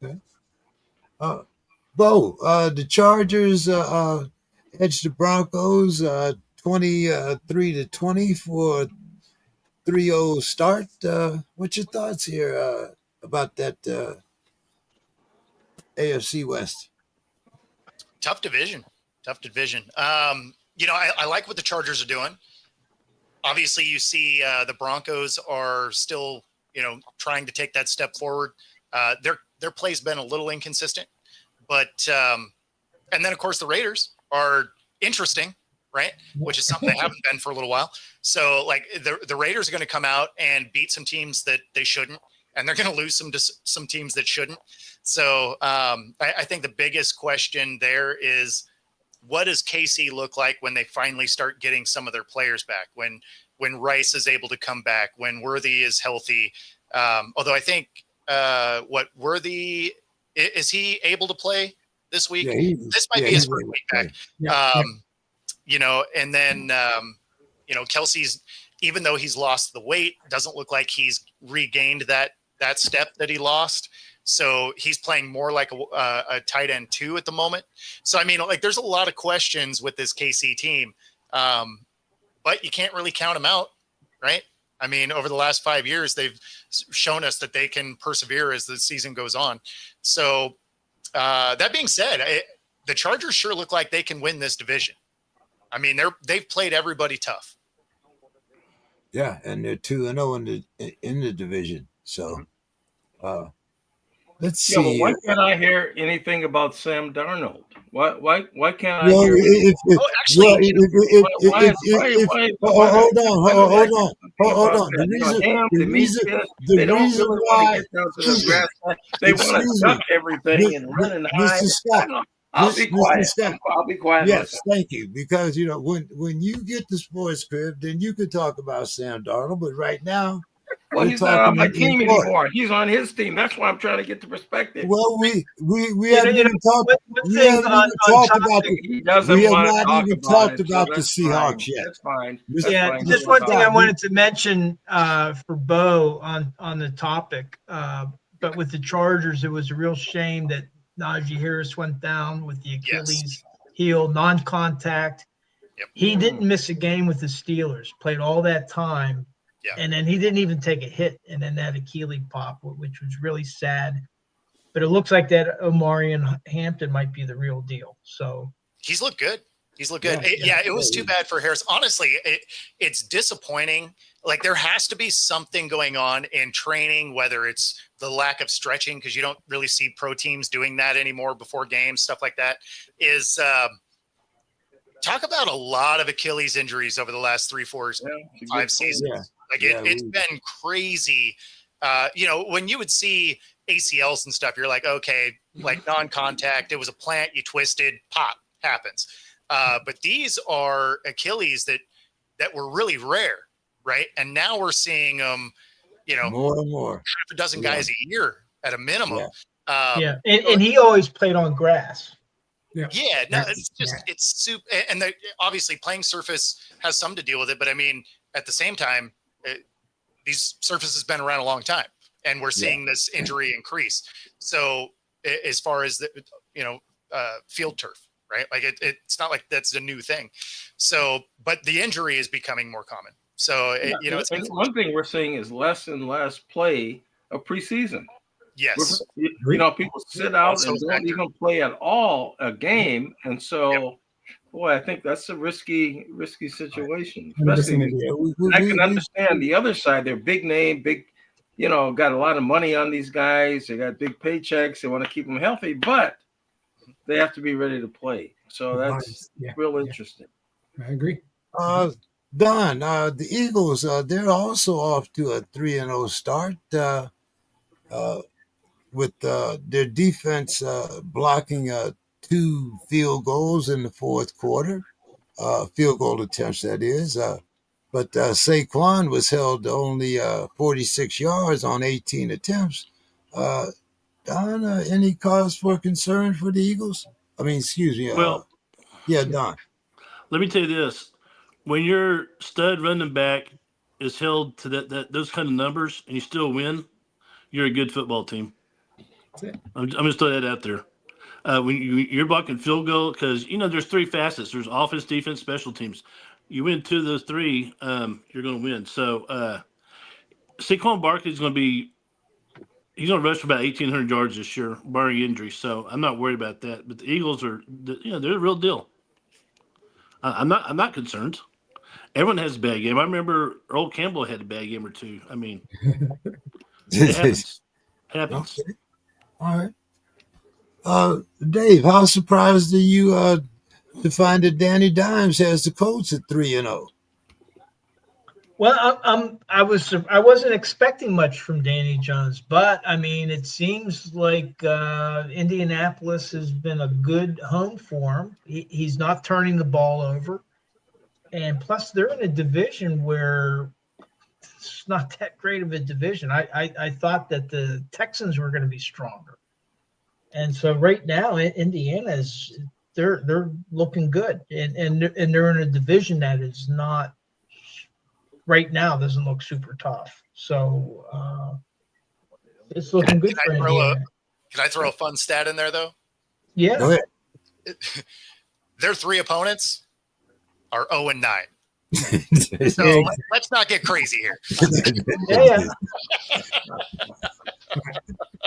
Okay. Bo, the Chargers edged the Broncos 23-20 for 3-0 start. What's your thoughts here about that AFC West? Tough division. I like what the Chargers are doing. Obviously, you see the Broncos are still, trying to take that step forward. Their play's been a little inconsistent, but and then of course the Raiders are interesting, right? Which is something they haven't been for a little while. So like the Raiders are going to come out and beat some teams that they shouldn't, and they're going to lose some teams that shouldn't. So I think the biggest question there is, what does KC look like when they finally start getting some of their players back? When Rice is able to come back, when Worthy is healthy. Although I think Worthy, is he able to play this week? Yeah, this might be his first week back. And then Kelsey's, even though he's lost the weight, doesn't look like he's regained that step that he lost. So he's playing more like a tight end 2 at the moment. So, I mean, like, there's a lot of questions with this KC team, but you can't really count them out, right? I mean, over the last 5 years, they've shown us that they can persevere as the season goes on. So that being said, the Chargers sure look like they can win this division. I mean, they've played everybody tough. Yeah, and they're 2-0 in the division. So let's see. Yeah, well, why can't I hear anything about Sam Darnold? Why can't I hear? Hold on. The reason they don't really want to get down to the grass. They want to duck everything and run and hide. Mr. Scott, I'll be quiet. I'll be quiet. Yes, thank you. Because when you get the Sportz Krib, then you can talk about Sam Darnold. But right now, well, he's not on my team anymore. He's on his team. That's why I'm trying to get the perspective. Well, we haven't even talked about the Seahawks yet. That's fine. Just one thing I wanted to mention for Bo on the topic. But with the Chargers, it was a real shame that Najee Harris went down with the Achilles heel, non-contact. Yep. He didn't miss a game with the Steelers, played all that time. Yeah. And then he didn't even take a hit, and then that Achilles pop, which was really sad. But it looks like that Omarion Hampton might be the real deal. So he's looked good. It was too bad for Harris. Honestly, it's disappointing. Like, there has to be something going on in training, whether it's the lack of stretching, because you don't really see pro teams doing that anymore before games, stuff like that. Is talk about a lot of Achilles injuries over the last 3, 4, 5 seasons. Yeah. Like it's been crazy. When you would see ACLs and stuff, you're like, okay, like non-contact, it was a plant, you twisted, pop, happens. But these are Achilles that were really rare, right? And now we're seeing them, more and more. Half a dozen guys a year at a minimum. And he always played on grass. It's super. And obviously playing surface has some to deal with it, but I mean, at the same time, these surfaces been around a long time, and we're seeing this injury increase. So as far as the field turf, right? Like it's not like that's a new thing. So, but the injury is becoming more common. So it's one thing we're seeing is less and less play of preseason. Yes, people sit out and don't even play at all a game, and so. Boy, I think that's a risky situation. Especially, I can understand the other side. They're big name, got a lot of money on these guys. They got big paychecks. They want to keep them healthy, but they have to be ready to play. So that's real interesting. I agree. Don, the Eagles, they're also off to a 3-0 start with their defense blocking 2 field goals in the fourth quarter, field goal attempts, that is. But Saquon was held to only 46 yards on 18 attempts. Don, any cause for concern for the Eagles? I mean, excuse me. Well, Don. Let me tell you this. when your stud running back is held to those kind of numbers and you still win, you're a good football team. I'm just throwing that out there. When you're blocking field goal, because there's three facets. There's offense, defense, special teams. You win two of those three, you're going to win. So Saquon Barkley's going to be – he's going to rush for about 1,800 yards this year, barring injury. So I'm not worried about that. But the Eagles are they're the real deal. I'm not concerned. Everyone has a bad game. I remember Earl Campbell had a bad game or two. I mean, it happens. Happens. Okay. All right. Dave, how surprised are you to find that Danny Dimes has the Colts at 3-0? Well, I wasn't expecting much from Danny Jones, but I mean, it seems like Indianapolis has been a good home for him. He's not turning the ball over, and plus they're in a division where it's not that great of a division. I thought that the Texans were going to be stronger, and so right now Indiana's they're looking good, and they're in a division that is not. Right now doesn't look super tough. So it's looking good for Indiana. Can I throw a fun stat in there, though? Yeah. Go ahead. Their three opponents are 0-9. So let's not get crazy here. Yeah.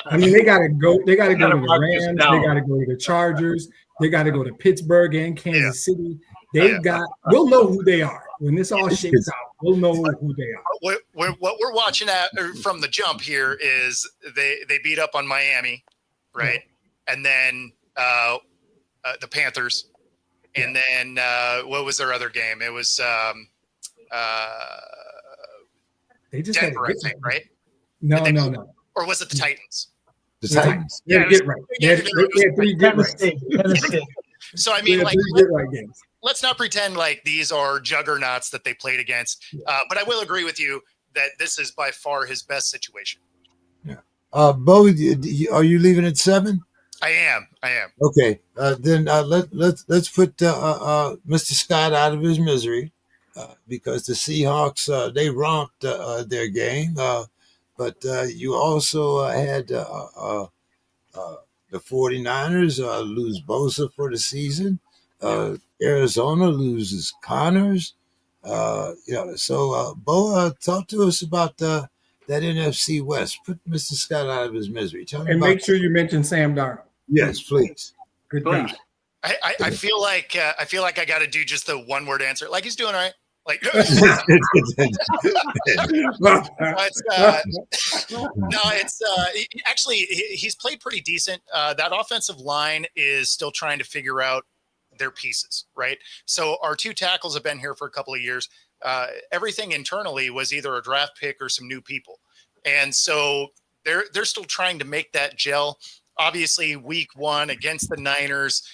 I mean, they got to go. They got to go to the Rams. They got to go to the Chargers. They got to go to Pittsburgh and Kansas City. They've got. We'll know who they are when this all shakes out. We'll know who they are. What we're watching at from the jump here is they beat up on Miami, right? And then the Panthers, and then what was their other game? It was they just Denver, I think, right? No. Or was it the Titans? The Titans. Yeah, get right. They had three get right. So I mean, like, right games. Let's not pretend like these are juggernauts that they played against. But I will agree with you that this is by far his best situation. Yeah. Bo, are you leaving at 7? I am. Okay. Then let's put Mr. Scott out of his misery because the Seahawks they romped their game, but you also had the 49ers lose Bosa for the season. Arizona loses Connors. So Bo, talk to us about that NFC West. Put Mr. Scott out of his misery. Tell me And about make sure you mention Sam Darnold. Yes, please. Good Please. guy. I feel like I got to do just the one word answer. Like, he's doing all right. Like, actually he's played pretty decent. That offensive line is still trying to figure out their pieces, right? So our two tackles have been here for a couple of years. Everything internally was either a draft pick or some new people, and so they're still trying to make that gel. Obviously, week 1 against the Niners,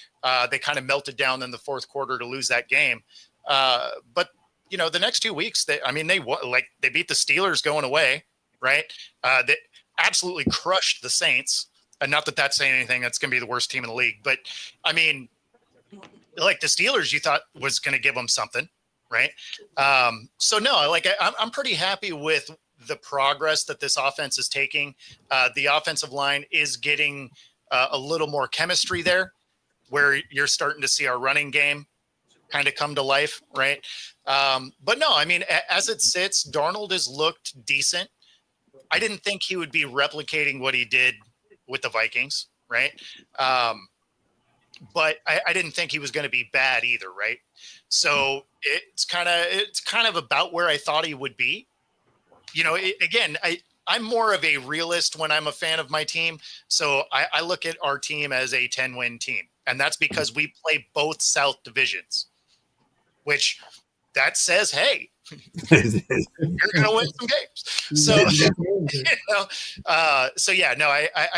they kind of melted down in the fourth quarter to lose that game. But the next 2 weeks, they beat the Steelers going away, right? They absolutely crushed the Saints. And not that that's saying anything. That's going to be the worst team in the league. But I mean, like the Steelers, you thought was going to give them something, right? So no, like I'm pretty happy with the progress that this offense is taking. The offensive line is getting a little more chemistry there, where you're starting to see our running game kind of come to life, right? But no, I mean, as it sits, Darnold has looked decent. I didn't think he would be replicating what he did with the Vikings, right? But I didn't think he was going to be bad either, right? So it's kind of about where I thought he would be. I'm more of a realist when I'm a fan of my team. So I look at our team as a 10-win team. And that's because we play both South divisions, which that says, hey, you're going to win some games. So, I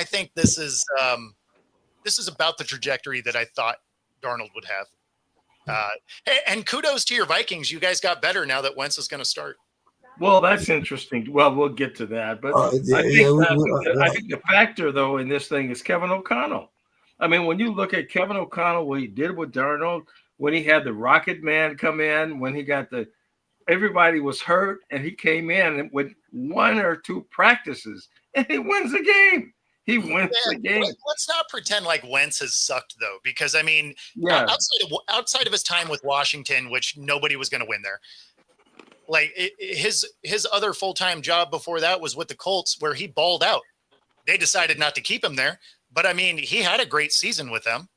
think this is about the trajectory that I thought Darnold would have. And kudos to your Vikings. You guys got better now that Wentz is going to start. Well, that's interesting. Well, we'll get to that. But I think the factor, though, in this thing is Kevin O'Connell. I mean, when you look at Kevin O'Connell, what he did with Darnold, when he had the Rocket Man come in, when he got everybody was hurt, and he came in with 1 or 2 practices, and he wins the game. He wins the game. Let's not pretend like Wentz has sucked, though, because, I mean, outside of his time with Washington, which nobody was going to win there, like his other full-time job before that was with the Colts, where he balled out. They decided not to keep him there, but, I mean, he had a great season with them.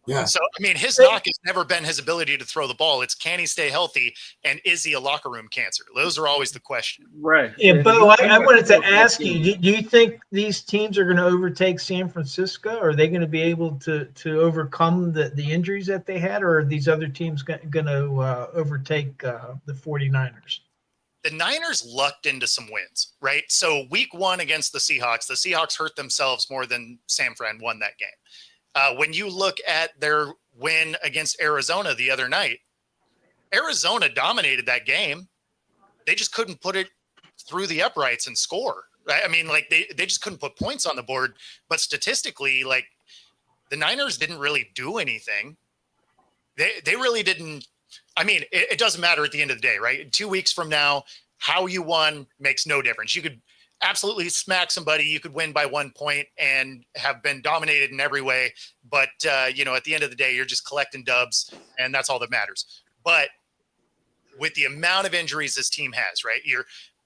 Yeah. So, I mean, his knock has never been his ability to throw the ball. It's, can he stay healthy, and is he a locker room cancer? Those are always the question. Right. Yeah, Bo, I wanted to ask you, do you think these teams are going to overtake San Francisco? Are they going to be able to overcome the injuries that they had, or are these other teams going to overtake the 49ers? The Niners lucked into some wins, right? So week 1 against the Seahawks hurt themselves more than San Fran won that game. When you look at their win against Arizona the other night, Arizona dominated that game. They just couldn't put it through the uprights and score. Right? I mean, like they just couldn't put points on the board. But statistically, like the Niners didn't really do anything. They really didn't. I mean, it doesn't matter at the end of the day, right? 2 weeks from now, how you won makes no difference. You could absolutely smack somebody. You could win by 1 point and have been dominated in every way. But, at the end of the day, you're just collecting dubs, and that's all that matters. But with the amount of injuries this team has, right?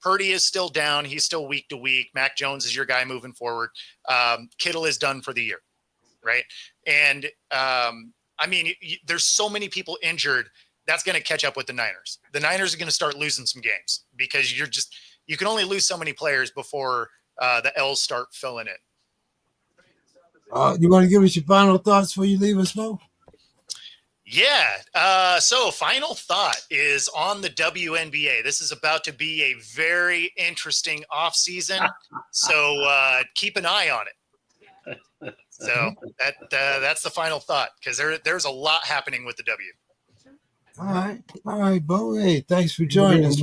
Purdy is still down. He's still week to week. Mac Jones is your guy moving forward. Kittle is done for the year, right? And, there's so many people injured. That's going to catch up with the Niners. The Niners are going to start losing some games because you can only lose so many players before the L's start filling in. You want to give us your final thoughts before you leave us, Mo? Yeah. So final thought is on the WNBA. This is about to be a very interesting offseason. So keep an eye on it. So that's the final thought, because there's a lot happening with the W. All right, Bo. Hey, thanks for joining us.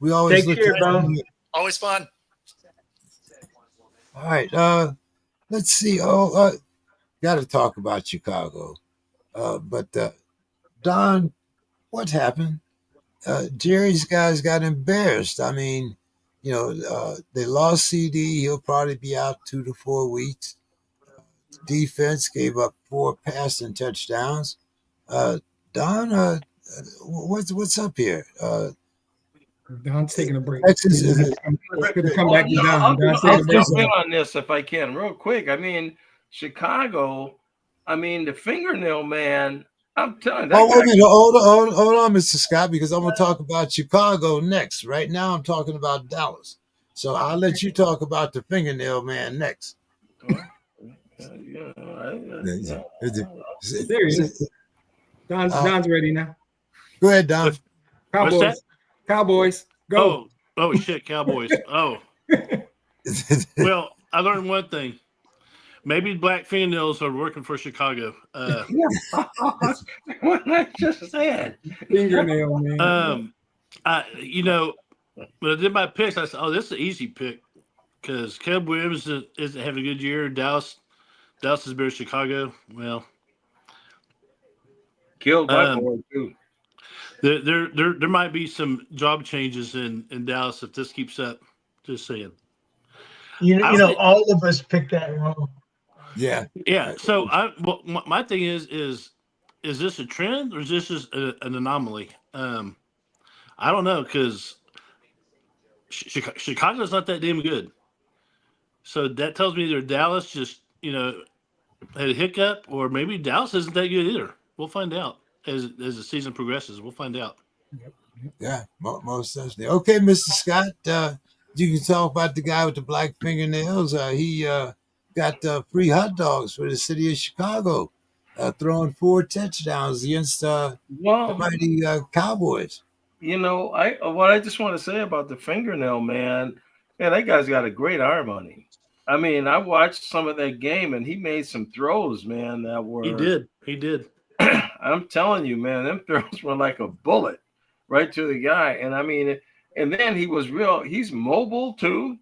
We always Take care, Bo. Always fun. All right. Let's see. Got to talk about Chicago. But Don, what happened? Jerry's guys got embarrassed. I mean, they lost CD. He'll probably be out 2 to 4 weeks. Defense gave up 4 passing touchdowns. Don, what's up here? Don's taking a break. Texas is going to come back to Don. I'll jump in on this if I can, real quick. I mean, Chicago. I mean, the fingernail man. I'm telling you. Wait a minute. Hold on, Mr. Scott, because I'm going to talk about Chicago next. Right now, I'm talking about Dallas. So I'll let you talk about the fingernail man next. There he is. Don's ready now. Go ahead, Don. Cowboys. Go. Oh shit, Cowboys. Oh. Well, I learned one thing. Maybe black fingernails are working for Chicago. What I just said. Fingernail man. When I did my picks, I said, this is an easy pick because Caleb Williams isn't having a good year. Dallas is better than Chicago. Well, killed my boy too. There might be some job changes in Dallas if this keeps up. Just saying. All of us picked that wrong. Yeah. Yeah. So my thing is this a trend or is this just an anomaly? I don't know, because Chicago's not that damn good. So that tells me either Dallas just had a hiccup, or maybe Dallas isn't that good either. We'll find out as the season progresses. We'll find out. Yeah, most definitely. Okay, Mr. Scott, you can talk about the guy with the black fingernails. He got free hot dogs for the city of Chicago, throwing 4 touchdowns against the mighty Cowboys. What I just want to say about the fingernail man, that guy's got a great arm on him. I mean, I watched some of that game, and he made some throws, man, that were... He did. I'm telling you, man, them throws were like a bullet right to the guy. And I mean, and then he's mobile too.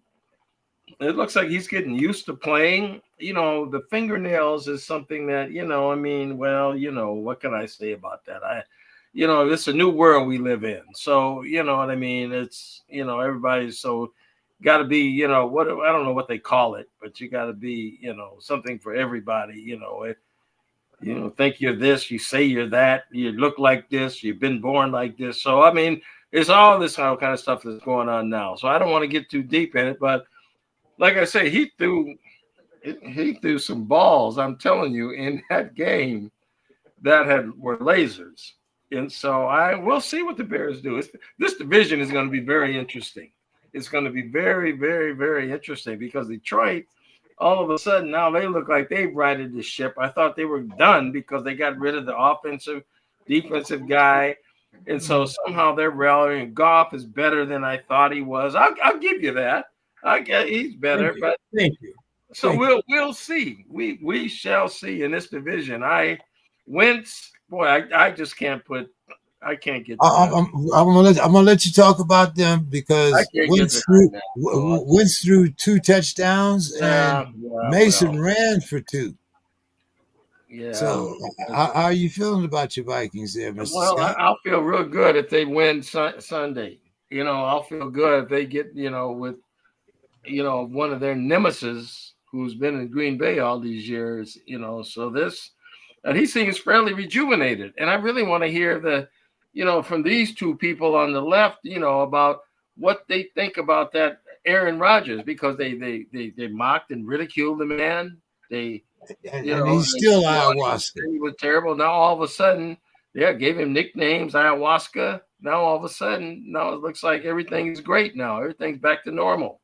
it looks like he's getting used to playing. The fingernails is something that, I mean, well, what can I say about that? It's a new world we live in. So, you know what I mean? It's, everybody's so got to be, what, I don't know what they call it, but you got to be, something for everybody, think you're this, you say you're that, you look like this, you've been born like this. So, I mean, it's all this kind of stuff that's going on now. So I don't want to get too deep in it, but like I say, he threw some balls, I'm telling you, in that game that were lasers. And so we'll see what the Bears do. This division is going to be very interesting. It's going to be very, very, very interesting because Detroit, all of a sudden, now they look like they've righted the ship. I thought they were done because they got rid of the defensive guy. And so somehow they're rallying. Goff is better than I thought he was. I'll give you that. He's better, but thank you. So we'll see. We shall see in this division. Wentz, boy, I just can't I can't get. I'm gonna let you talk about them because Wentz threw 2 touchdowns and Mason ran for 2. Yeah. So how are you feeling about your Vikings there, Mr. Scott? I'll feel real good if they win Sunday. I'll feel good if they get with one of their nemesis who's been in Green Bay all these years. And he seems fairly rejuvenated. And I really want to hear from these 2 people on the left, about what they think about that Aaron Rodgers, because they mocked and ridiculed the man. And he's still ayahuasca. He was terrible. Now all of a sudden, gave him nicknames, ayahuasca. Now all of a sudden, it looks like everything's great now. Everything's back to normal.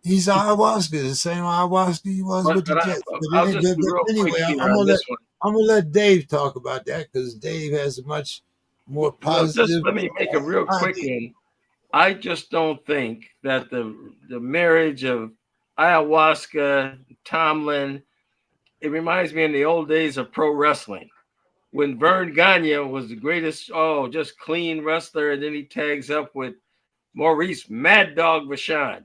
He's ayahuasca, the same ayahuasca he was with the Jets. But anyway, I'm gonna let Dave talk about that because Dave has a much more positive. Let me make a real quick one. I just don't think that the marriage of ayahuasca, Tomlin, it reminds me in the old days of pro wrestling when Vern Gagne was the greatest, just clean wrestler, and then he tags up with Maurice Mad Dog Vachon.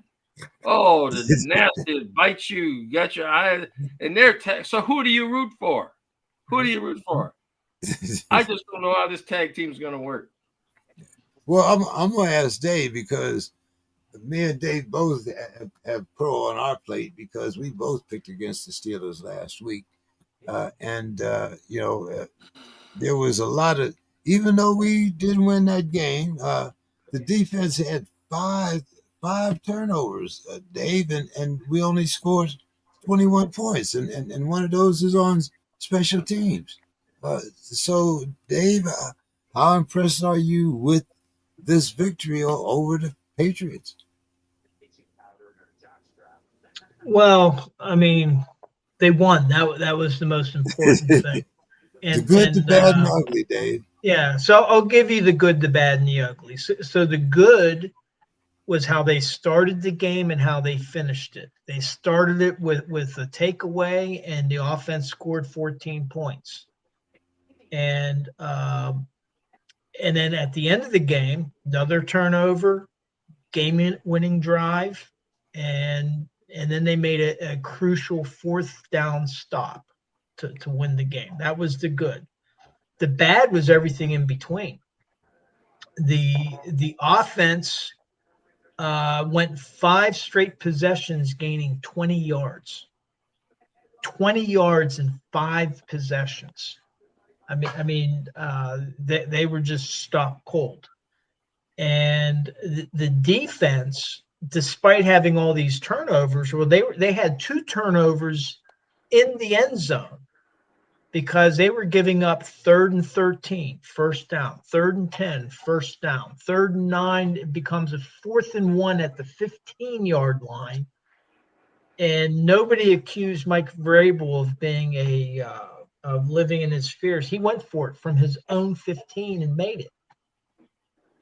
Oh, the nasty bite you, got your eyes, and so who do you root for? Who do you root for? I just don't know how this tag team is going to work. Well, I'm going to ask Dave because me and Dave both have pro on our plate because we both picked against the Steelers last week. There was a lot of, even though we didn't win that game, the defense had five turnovers, Dave, and we only scored 21 points. And one of those is on special teams. So, Dave, how impressed are you with this victory over the Patriots? Well, I mean, they won. That was the most important thing. The good, the bad, and the ugly, Dave. Yeah, so I'll give you the good, the bad, and the ugly. So the good was how they started the game and how they finished it. They started it with a takeaway, and the offense scored 14 points. And then at the end of the game, another turnover, game-winning drive, and then they made a crucial 4th down stop to win the game. That was the good. The bad was everything in between. The offense went 5 straight possessions, gaining 20 yards. 20 yards in 5 possessions. They were just stopped cold. And the defense, despite having all these turnovers, they had 2 turnovers in the end zone because they were giving up 3rd and 13, first down, 3rd and 10, first down, 3rd and 9, it becomes a 4th and 1 at the 15-yard line. And nobody accused Mike Vrabel of being of living in his fears. He went for it from his own 15 and made it.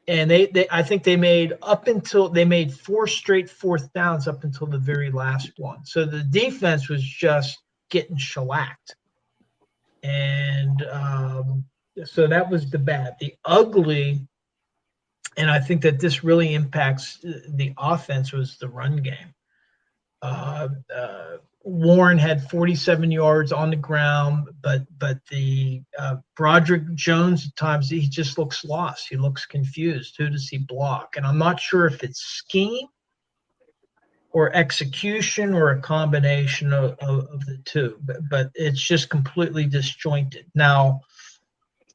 And I think they made 4 straight 4th downs up until the very last one. So the defense was just getting shellacked. And so that was the bad. The ugly, and I think that this really impacts the offense, was the run game. Warren had 47 yards on the ground, but the Broderick Jones at times he just looks lost. He looks confused. Who does he block? And I'm not sure if it's scheme or execution or a combination of the two, but it's just completely disjointed. Now,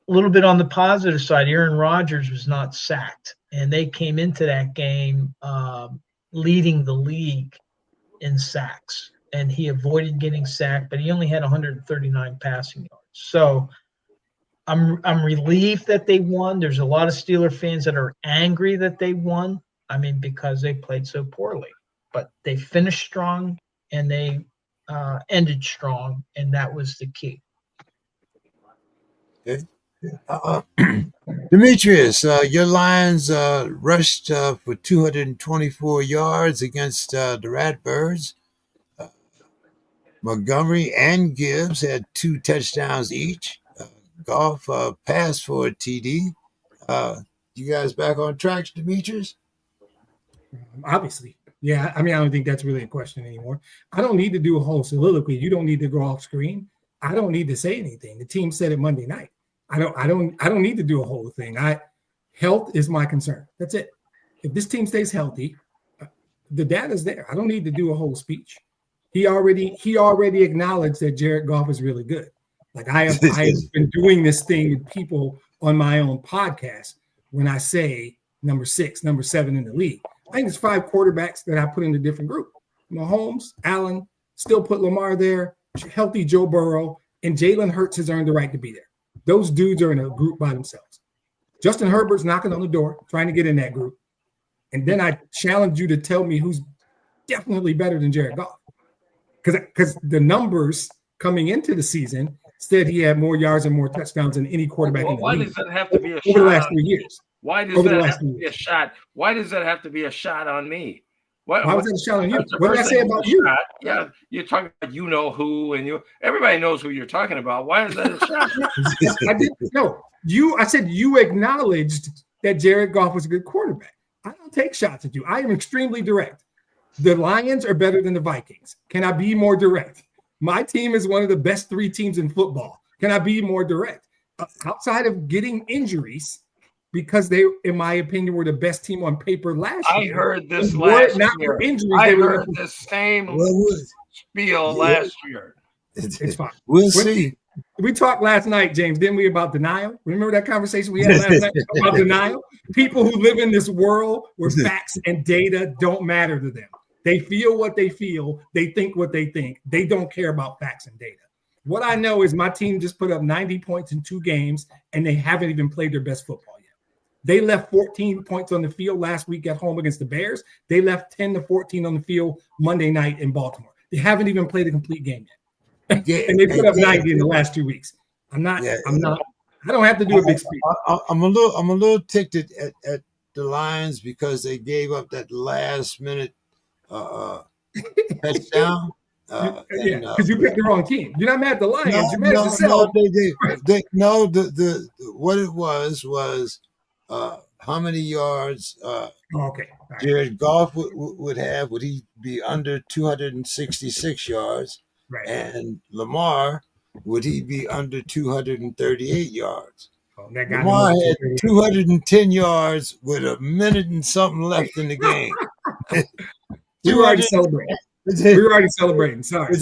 a little bit on the positive side, Aaron Rodgers was not sacked, and they came into that game leading the league in sacks, and he avoided getting sacked, but he only had 139 passing yards. So I'm relieved that they won. There's a lot of Steeler fans that are angry that they won. I mean, because they played so poorly, but they finished strong and they ended strong, and that was the key. Okay. Demetrius, your Lions rushed for 224 yards against the Ratbirds. Montgomery and Gibbs had 2 touchdowns each. Goff passed for a TD. You guys back on track, Demetrius? Obviously. Yeah, I mean, I don't think that's really a question anymore. I don't need to do a whole soliloquy. You don't need to go off screen. I don't need to say anything. The team said it Monday night. I don't need to do a whole thing. Health is my concern. That's it. If this team stays healthy, the data's there. I don't need to do a whole speech. He already acknowledged that Jared Goff is really good. Like I have been doing this thing with people on my own podcast when I say number 6, number 7 in the league. I think it's 5 quarterbacks that I put in a different group. Mahomes, Allen, still put Lamar there, healthy Joe Burrow, and Jalen Hurts has earned the right to be there. Those dudes are in a group by themselves. Justin Herbert's knocking on the door, trying to get in that group. And then I challenge you to tell me who's definitely better than Jared Goff. Because the numbers coming into the season said he had more yards and more touchdowns than any quarterback in the league. Why does that have to be a shot over the last 3 years? Why does that have to be a shot? Why does that have to be a shot on me? Why was that a shot on you? What did I say about you? Yeah, you're talking about you know who, and everybody knows who you're talking about. Why is that a shot? I didn't know. I said you acknowledged that Jared Goff was a good quarterback. I don't take shots at you. I am extremely direct. The Lions are better than the Vikings. Can I be more direct? My team is one of the best 3 teams in football. Can I be more direct? Outside of getting injuries, because they, in my opinion, were the best team on paper last year. I heard this last year. I heard the same spiel last year. It's fine. We'll see. We talked last night, James, didn't we, about denial? Remember that conversation we had last night about denial? People who live in this world where facts and data don't matter to them. They feel what they feel. They think what they think. They don't care about facts and data. What I know is my team just put up 90 points in 2 games, and they haven't even played their best football yet. They left 14 points on the field last week at home against the Bears. They left 10-14 on the field Monday night in Baltimore. They haven't even played a complete game yet. And they put up 90 in the last 2 weeks. I don't have to do a big speech. I'm a little ticked at the Lions because they gave up that last minute touchdown. Because you picked the wrong team. You're not mad at the Lions. You're mad at yourself. What it was how many yards Jared Goff would have. Would he be under 266 yards? Right. And Lamar, would he be under 238 yards? Oh, that guy Lamar had 210 yards with a minute and something left in the game. We were already celebrating. Sorry.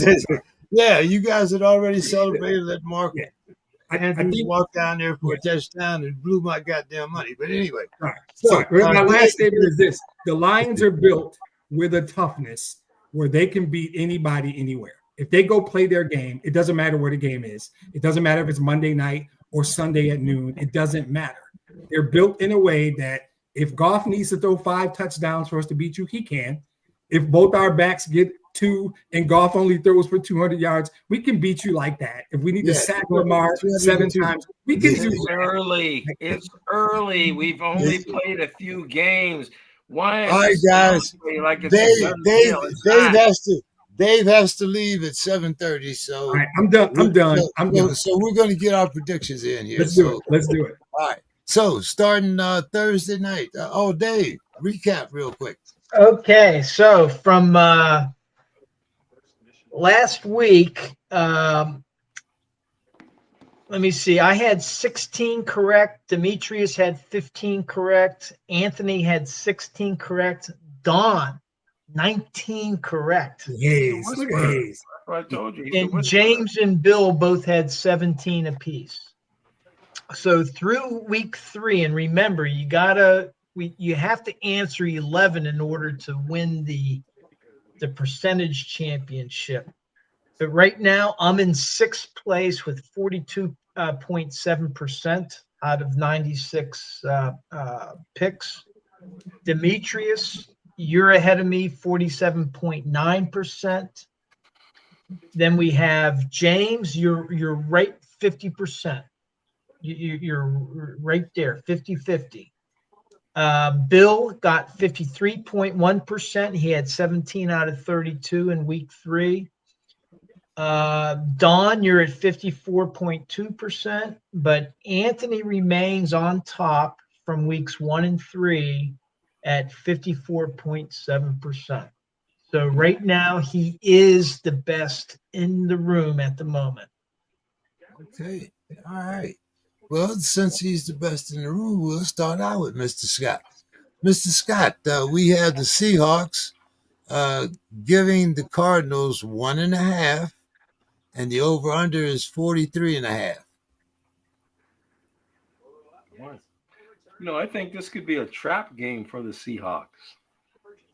Yeah, you guys had already celebrated. Let Mark I think walk down there for a touchdown and blew my goddamn money. But anyway. My last statement is this. The Lions are built with a toughness where they can beat anybody anywhere. If they go play their game, it doesn't matter where the game is. It doesn't matter if it's Monday night or Sunday at noon. It doesn't matter. They're built in a way that if Goff needs to throw 5 touchdowns for us to beat you, he can. If both our backs get 2 and Goff only throws for 200 yards, we can beat you like that. If we need to sack Lamar 7 times, we can do it. Early. It's early. We've only played a few games. Why? All right, guys. Like Dave has to leave at 7:30. So all right, I'm done. So we're going to get our predictions in here. Let's do it. All right. So starting Thursday night. Dave, recap real quick. Okay, so from last week, let me see. I had 16 correct. Demetrius had 15 correct. Anthony had 16 correct. Don, 19 correct. Yes, look at Hayes. I told you. He's a And whisperer. James and Bill both had 17 apiece. So through week 3, and remember, you have to answer 11 in order to win the percentage championship. But right now, I'm in 6th place with 42.7% out of 96 picks. Demetrius, you're ahead of me, 47.9%. Then we have James, you're right 50%. You're right there, 50-50. Bill got 53.1%. He had 17 out of 32 in week 3. Don, you're at 54.2%, but Anthony remains on top from weeks 1 and 3 at 54.7%. So right now he is the best in the room at the moment. Okay. All right. Well, since he's the best in the room, we'll start out with Mr. Scott. Mr. Scott, we have the Seahawks giving the Cardinals 1.5, and the over-under is 43.5. I think this could be a trap game for the Seahawks.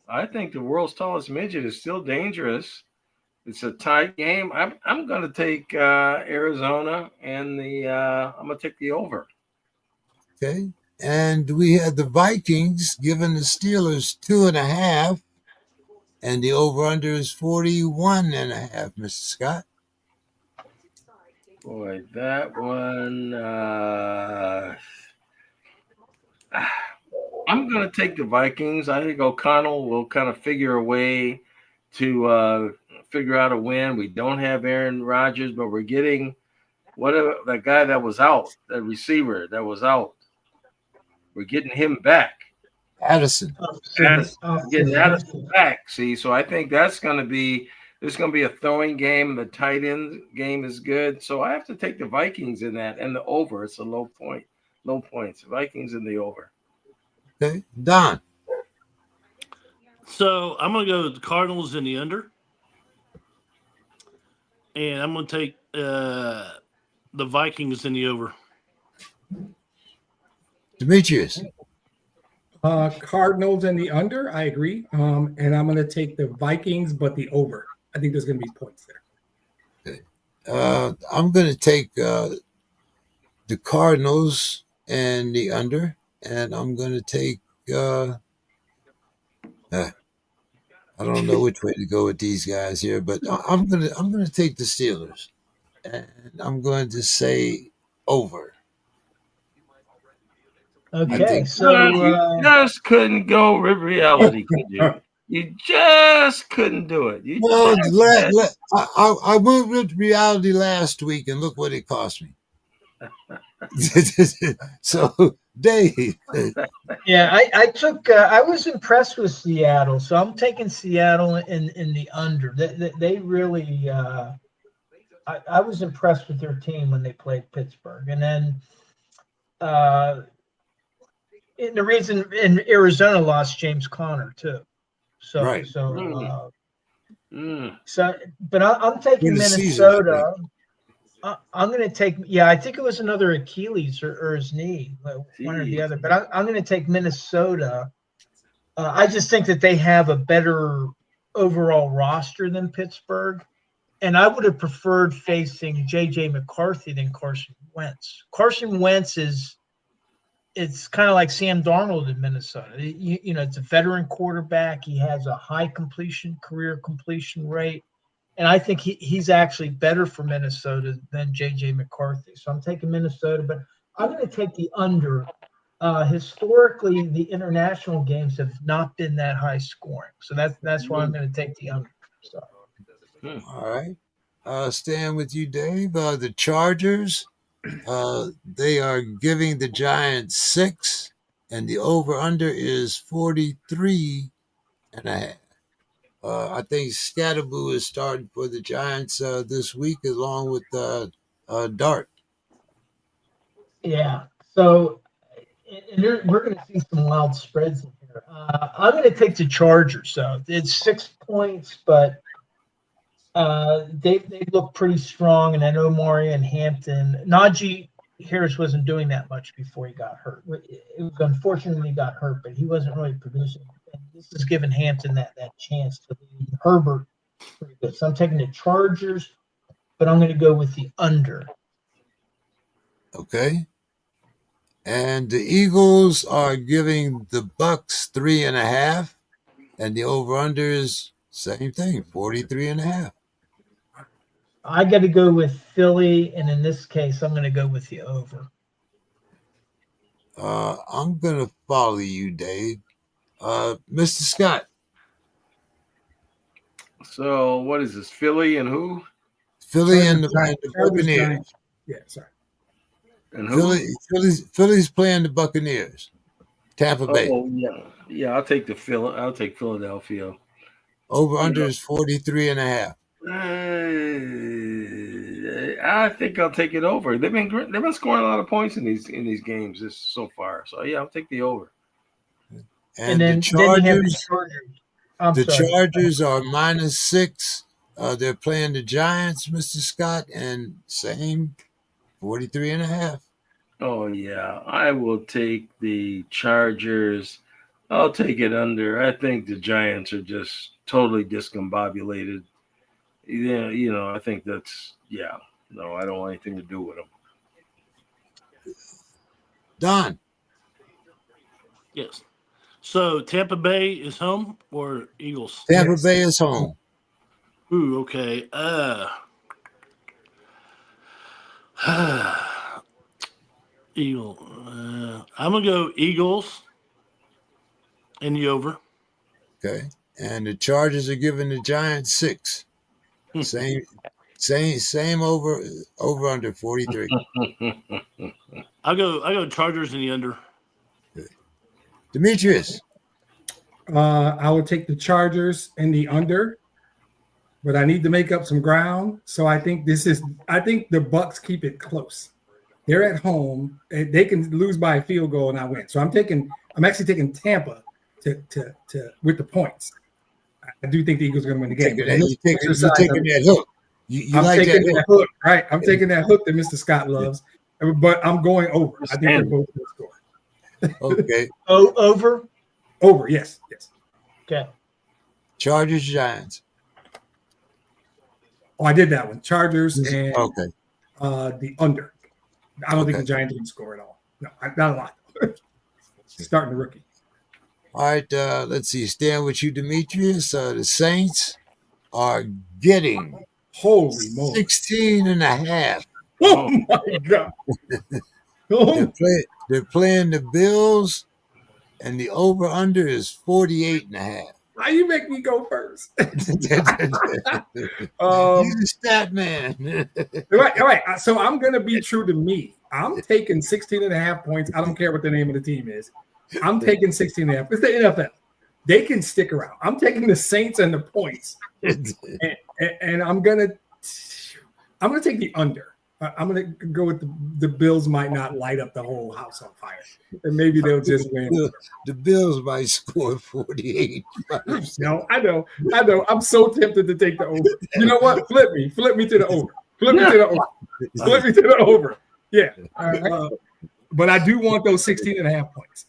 I think the world's tallest midget is still dangerous. It's a tight game. I'm going to take Arizona, and I'm going to take the over. Okay. And we had the Vikings giving the Steelers 2.5, and the over-under is 41.5, Mr. Scott. Boy, that one. I'm going to take the Vikings. I think O'Connell will kind of figure a way to figure out a win. We don't have Aaron Rodgers, but we're getting that guy that was out, that receiver that was out. We're getting him back. Addison. Getting Addison back. See, so I think there's going to be a throwing game. The tight end game is good. So I have to take the Vikings in that, and the over. It's a low points. Vikings in the over. Okay. Don. So I'm going to go with the Cardinals in the under. And I'm going to take the Vikings in the over. Demetrius. Cardinals in the under, I agree. And I'm going to take the Vikings, but the over. I think there's going to be points there. Okay. I'm going to take the Cardinals and the under, and I'm going to take I don't know which way to go with these guys here, but I'm gonna take the Steelers, and I'm going to say over. Okay, you just couldn't go with reality, could you? You just couldn't do it. I went with reality last week, and look what it cost me. So, Dave. Yeah, I was impressed with Seattle, so I'm taking Seattle in the under. They really, I was impressed with their team when they played Pittsburgh. And then the reason in Arizona lost James Conner too. So, right. But I'm taking Minnesota. I'm going to take, I think it was another Achilles or his knee, one or the other. But I'm going to take Minnesota. I just think that they have a better overall roster than Pittsburgh. And I would have preferred facing J.J. McCarthy than Carson Wentz. Carson Wentz it's kind of like Sam Darnold in Minnesota. It's a veteran quarterback. He has a high career completion rate. And I think he's actually better for Minnesota than J.J. McCarthy. So I'm taking Minnesota, but I'm going to take the under. Historically, the international games have not been that high scoring. So that's why I'm going to take the under. So. All right. Staying with you, Dave. The Chargers, they are giving the Giants 6, and the over-under is 43.5. I think Scatterboo is starting for the Giants this week, along with Dart. Yeah. So we're going to see some wild spreads in here. I'm going to take the Chargers. So it's 6 points, but they look pretty strong. And I know Maury and Hampton. Najee Harris wasn't doing that much before he got hurt. It was unfortunate he got hurt, but he wasn't really producing. And this is giving Hampton that chance to lead Herbert pretty good. So I'm taking the Chargers, but I'm going to go with the under. Okay. And the Eagles are giving the Bucks 3.5, and the over/under is same thing, 43.5. I got to go with Philly, and in this case, I'm going to go with the over. I'm gonna follow you, Dave. Mr. Scott. So what is this? Philly and who? Philly and the Buccaneers. Yeah, sorry. And who? Philly's playing the Buccaneers. Tampa Bay. Oh yeah. I'll take Philadelphia. Over/under is 43.5. I think I'll take it over. They've been scoring a lot of points in these games so far. So yeah, I'll take the over. And then the Chargers. The Chargers are -6. They're playing the Giants, Mr. Scott, and same 43.5. Oh yeah, I will take the Chargers. I'll take it under. I think the Giants are just totally discombobulated. Yeah, I think that's No, I don't want anything to do with them. Don. Yes. So Tampa Bay is home or Eagles? Tampa Bay is home. Ooh, okay. I'm gonna go Eagles in the over. Okay. And the Chargers are giving the Giants 6. Same over/under 43. I'll go Chargers in the under. Demetrius. I would take the Chargers in the under, but I need to make up some ground. So I think the Bucks keep it close. They're at home. They can lose by a field goal and I win. So I'm actually taking Tampa to with the points. I do think the Eagles are going to win the game. You're taking that hook. I'm taking that hook, right? I'm taking that hook that Mr. Scott loves, but I'm going over. I think they're both going to score. Okay. Over? Over, yes. Okay. Chargers, Giants. Oh, I did that one. Chargers and the under. I don't think the Giants can score at all. No, not a lot. Starting the rookie. All right, let's see. Staying with you, Demetrius. The Saints are getting holy moly 16.5. Oh my God. They're playing the Bills, and the over/under is 48.5. Why you make me go first? You're the stat man. All right. So I'm going to be true to me. I'm taking 16.5 points. I don't care what the name of the team is. I'm taking 16.5. It's the NFL. They can stick around. I'm taking the Saints and the points, and I'm gonna take the under. I'm gonna go with the Bills. Might not light up the whole house on fire, and maybe they'll just win. The Bills might score 48. No, I know. I'm so tempted to take the over. You know what? Flip me to the over. Flip me to the over. Yeah. But I do want those 16.5 points.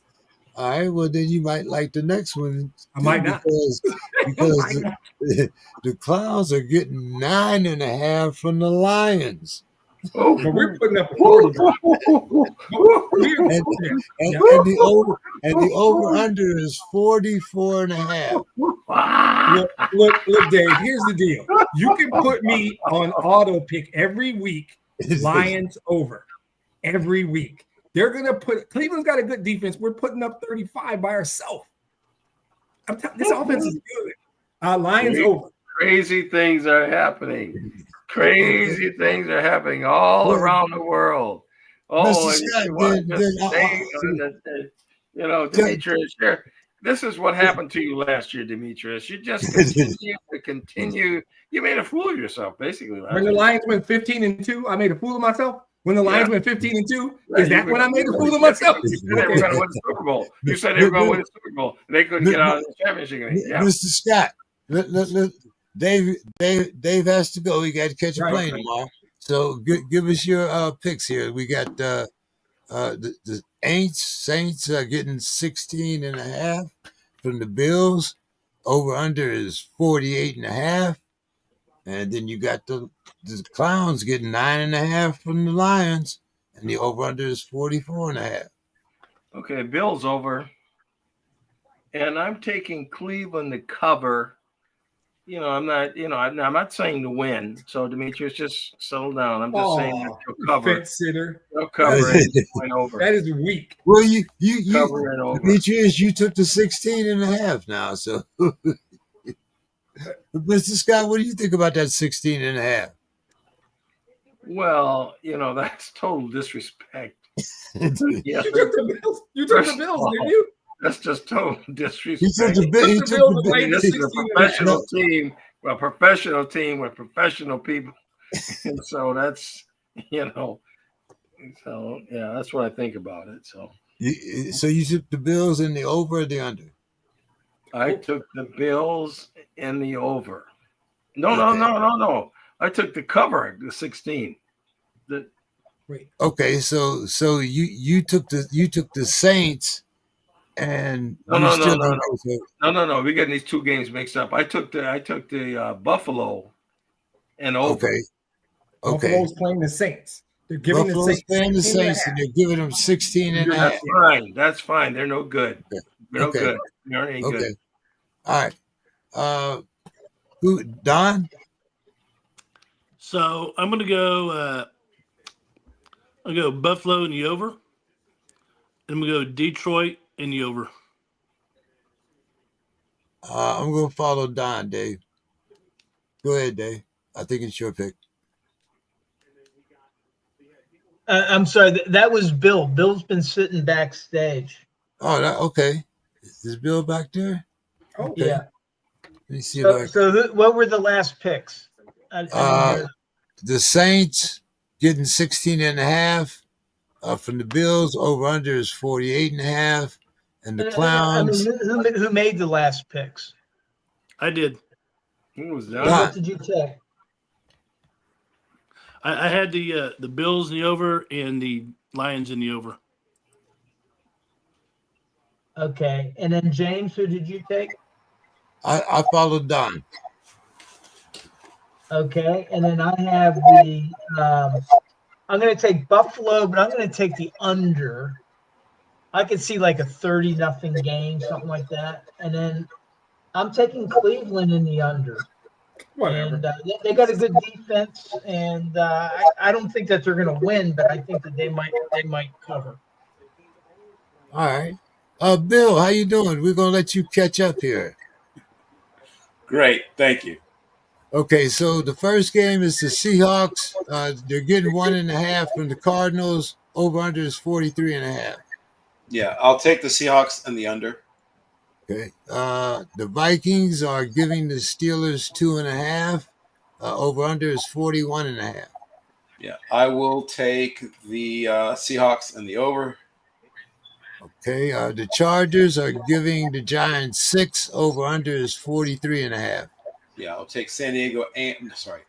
All right. Well, then you might like the next one. I might not. Because the Clowns are getting 9.5 from the Lions. Oh, but we're putting up a 40. And the over/under is 44.5. Look, Dave, here's the deal. You can put me on auto pick every week, Lions over. Every week. They're going to Cleveland's got a good defense. We're putting up 35 by ourselves. This offense is good. Lions over. Crazy things are happening. Crazy things are happening all around the world. Oh, Demetrius, sure. this is what happened to you last year, Demetrius. You just continue. You made a fool of yourself, basically. When the Lions went 15-2, I made a fool of myself. When the Lions went 15-2, is that when I made a fool of myself? You said they were going to win the Super Bowl. You said they were going to win the Super Bowl. They couldn't get out of the championship game. Yeah. Mr. Scott, look, Dave has to go. He got to catch a plane tomorrow. So give us your picks here. We got the Saints getting 16.5 from the Bills. Over under is 48.5. And then you got the Clowns getting 9.5 from the Lions. And the over under is 44.5. Okay, Bills over. And I'm taking Cleveland to cover. I'm not saying to win. So Demetrius, just settle down. I'm just saying that you'll cover. Fence sitter. They'll cover it. Went over. That is weak. Well, you Cover it over. Demetrius, you took the 16.5 now. So, Mr. Scott, what do you think about that 16.5? Well, that's total disrespect. You took the Bills. You took the Bills, didn't you? That's just total disrespect. He took the This is a professional team, a professional team with professional people, and so that's so yeah, that's what I think about it. So you took the Bills in the over or the under? I took the Bills in the over. No. I took the cover, the 16. Okay, so you took the Saints. And No. We're getting these two games mixed up. I took the Buffalo and over. Okay. Buffalo's playing the Saints. They're giving Buffalo's playing the Saints, and they're giving them 16.5. That's fine. They're no good. They're no good. They're ain't good. All right. Who? Don? So I'm gonna go. I'll go Buffalo in the over. And I'm gonna go Detroit in the over. I'm going to follow Don, Dave. Go ahead, Dave. I think it's your pick. I'm sorry. That was Bill. Bill's been sitting backstage. Oh, okay. Is Bill back there? Oh, okay. Yeah. Let me see. What were the last picks? The Saints getting 16.5 from the Bills. Over under is 48.5. And the Clowns. Who made the last picks? I did. Who was that? What did you take? I had the Bills in the over and the Lions in the over. Okay. And then James, who did you take? I followed Don. Okay. And then I have I'm going to take Buffalo, but I'm going to take the under. I could see like a 30-0 game, something like that. And then I'm taking Cleveland in the under. Whatever. And they got a good defense, and I don't think that they're going to win, but I think that they might cover. All right. Bill, how you doing? We're going to let you catch up here. Great. Thank you. Okay, so the first game is the Seahawks. They're getting 1.5 from the Cardinals. Over under is 43.5. Yeah, I'll take the Seahawks and the under. Okay. The Vikings are giving the Steelers 2.5. Over under is 41.5. Yeah, I will take the Seahawks and the over. Okay. The Chargers are giving the Giants 6. Over under is 43.5. Yeah, I'll take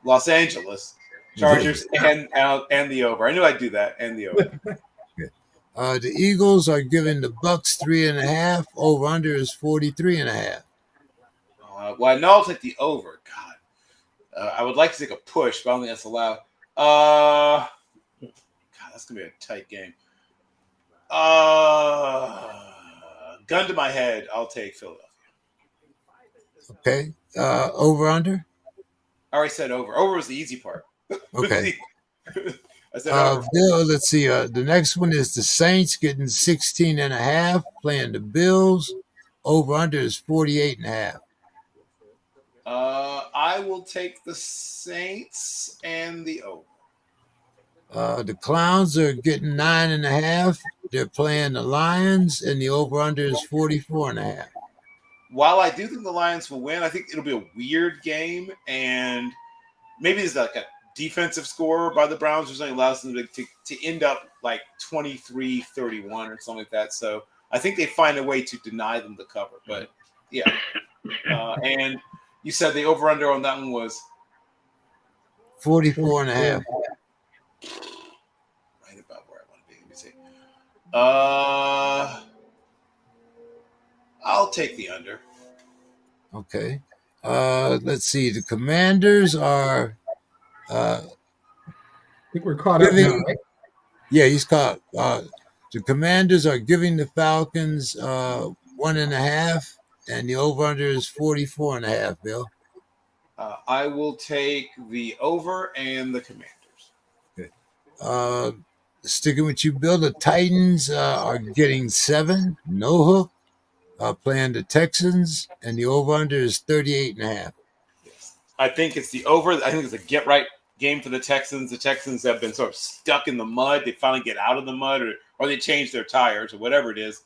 Los Angeles Chargers and the over. I knew I'd do that, and the over. The Eagles are giving the Bucks 3.5. Over under is 43.5. Well, I know I'll take the over. God, I would like to take a push, but I don't think that's allowed. God, that's gonna be a tight game. Gun to my head, I'll take Philadelphia. Okay. Over under. I already said over. Over was the easy part. Okay. I said over. Bill, let's see. The next one is the Saints getting 16.5, playing the Bills. Over under is 48.5. I will take the Saints and the over. The Clowns are getting 9.5. They're playing the Lions, and the over under is 44.5. while I do think the Lions will win, I think it'll be a weird game, and maybe there's like a defensive score by the Browns or something allows them to end up like 23-31 or something like that. So I think they find a way to deny them the cover. But yeah. And you said the over-under on that one was 44 and a half. right about where I want to be. Let me see. I'll take the under. Okay. Let's see. The Commanders are I think we're caught up now, right? yeah, he's caught. The Commanders are giving the Falcons 1.5, and the over-under is 44 and a half, Bill. I will take the over and the Commanders. Sticking with you, Bill, the Titans are getting 7, no hook, playing the Texans, and the over-under is 38 and a half. Yes. I think it's the over. I think it's a get-right game for the Texans. The Texans have been sort of stuck in the mud. They finally get out of the mud, or they change their tires or whatever it is,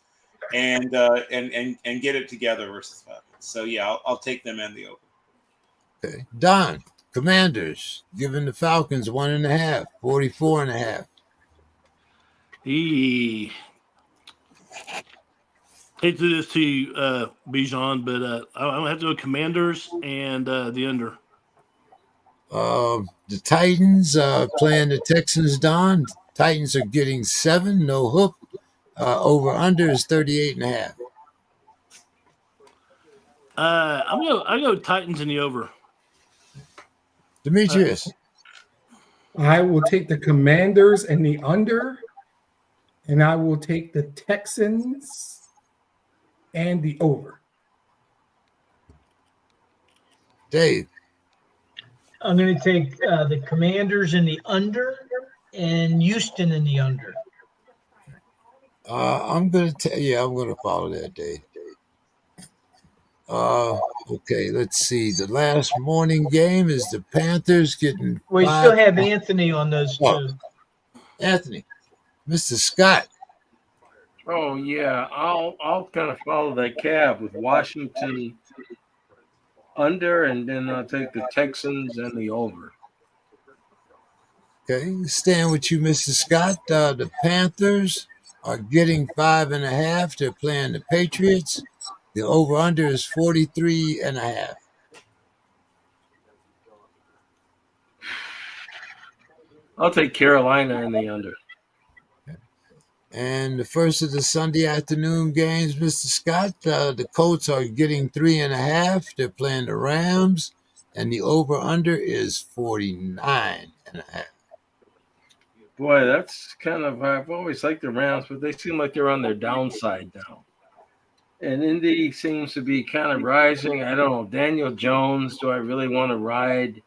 and get it together versus Falcons. So yeah, I'll take them and the over. Okay. Don, Commanders giving the Falcons 1.5, 44 and a half. Hate to do this to you, Bijan, but I'm going to have to go Commanders and the under. The Titans playing the Texans, Don. Titans are getting 7, no hook. Over-under is 38 and a half. I go Titans in the over. Demetrius. I will take the Commanders and the under, and I will take the Texans and the over. Dave. I'm going to take the Commanders in the under and Houston in the under. I'm going to follow that, Dave. Okay, let's see. The last morning game is the Panthers getting. We still have Anthony on those two. Anthony, Mr. Scott. Oh yeah, I'll kind of follow that cab with Washington under, and then I'll take the Texans and the over. Okay, staying with you, Mr. Scott. The Panthers are getting 5.5. They're playing the Patriots. The over-under is 43 and a half. I'll take Carolina in the under. And the first of the Sunday afternoon games, Mr. Scott, the Colts are getting 3.5. They're playing the Rams, and the over-under is 49 and a half. Boy, that's kind of, I've always liked the Rams, but they seem like they're on their downside now. And Indy seems to be kind of rising. I don't know, Daniel Jones, do I really want to ride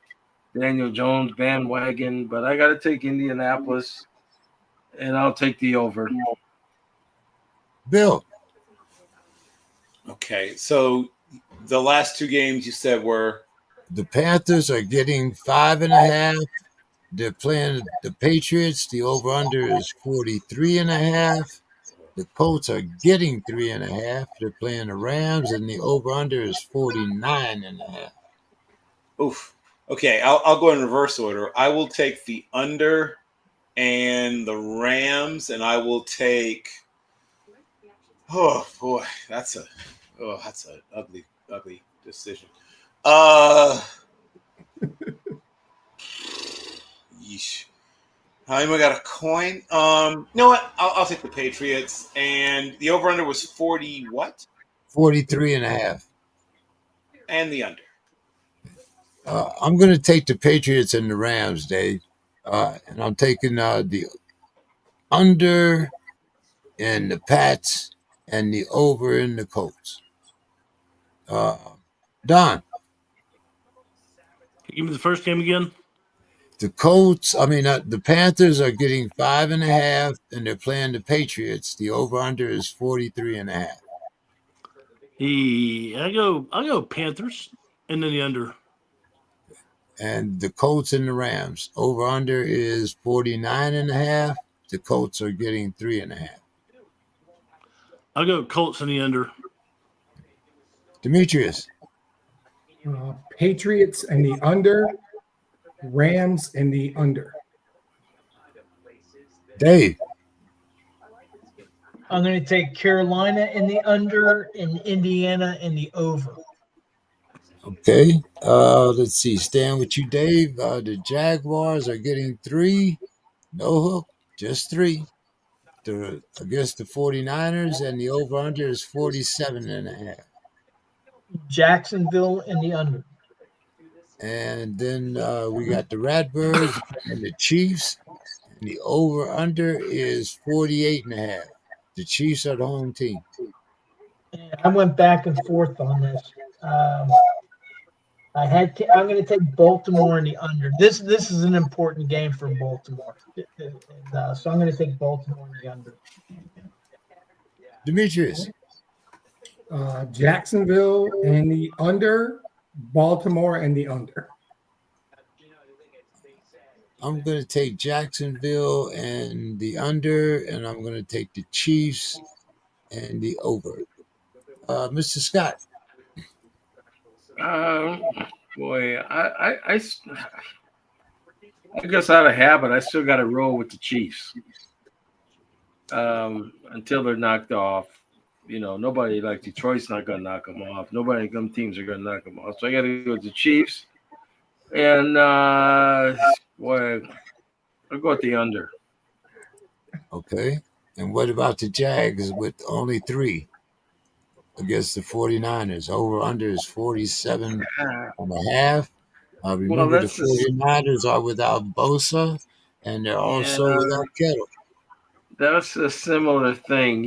Daniel Jones bandwagon? But I got to take Indianapolis, and I'll take the over. Bill. Okay, so the last two games you said were? The Panthers are getting 5.5. They're playing the Patriots. The over-under is 43 and a half. The Colts are getting 3.5. They're playing the Rams, and the over-under is 49 and a half. Oof. Okay, I'll go in reverse order. I will take the under and the Rams, and I will take. Oh boy, that's an ugly decision. Yeesh. I got a coin. You know what? I'll take the Patriots, and the over/under was 40. What? 43 and a half. And the under. I'm going to take the Patriots and the Rams, Dave, and I'm taking the under in the Pats and the over in the Colts. Don. Give me the first game again. The Panthers are getting 5.5, and they're playing the Patriots. The over/under is 43 and a half. I'll go Panthers and then the under. And the Colts and the Rams. Over/under is 49 and a half. The Colts are getting 3.5. I'll go Colts and the under. Demetrius. Patriots and the under. Rams and the under. Dave. I'm going to take Carolina in the under and Indiana in the over. Okay. Let's see. Staying with you, Dave. The Jaguars are getting 3. No hook, just 3. Against the 49ers, and the over-under is 47.5. Jacksonville in the under. And then we got the Ratbirds and the Chiefs. And the over-under is 48.5. The Chiefs are the home team. And I went back and forth on this. I'm going to take Baltimore in the under. This is an important game for Baltimore. So I'm going to take Baltimore in the under. Demetrius. Jacksonville and the under. Baltimore and the under. I'm going to take Jacksonville and the under, and I'm going to take the Chiefs and the over. Mr. Scott. Boy, I guess out of habit, I still got to roll with the Chiefs until they're knocked off. You know, nobody like Detroit's not going to knock them off. Nobody, them teams are going to knock them off. So I got to go with the Chiefs. And, boy, I'll go with the under. Okay. And what about the Jags with only 3 against the 49ers? Over-under is 47.5. Remember, the 49ers are without Bosa, and they're also without Kittle. That's a similar thing.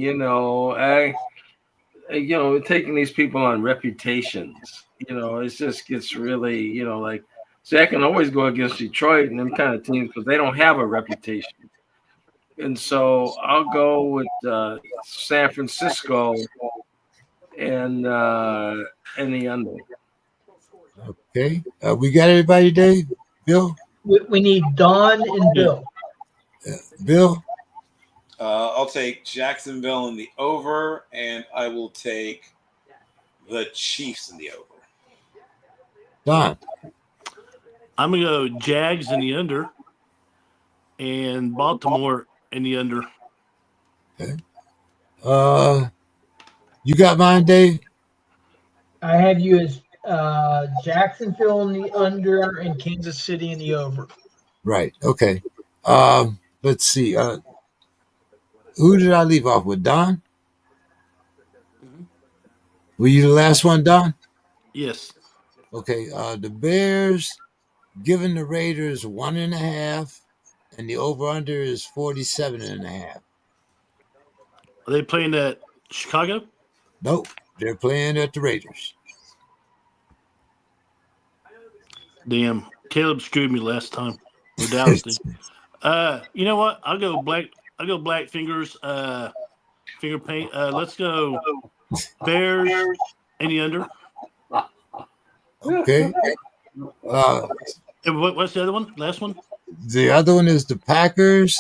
Taking these people on reputations, it just gets really, see, I can always go against Detroit and them kind of teams because they don't have a reputation. And so I'll go with San Francisco and the under. Okay. We got everybody, Dave? Bill? We need Don and Bill. Bill? I'll take Jacksonville in the over, and I will take the Chiefs in the over. Don? I'm going to go Jags in the under and Baltimore in the under. Okay. You got mine, Dave? I have you as Jacksonville in the under and Kansas City in the over. Right. Okay. Let's see. Who did I leave off with? Don? Were you the last one, Don? Yes. Okay. The Bears giving the Raiders 1.5, and the over-under is 47.5. Are they playing at Chicago? Nope. They're playing at the Raiders. Damn. Caleb screwed me last time with Dallas. You know what? I'll go black fingers, finger paint. Let's go Bears in the under. Okay. And what's the other one? Last one? The other one is the Packers.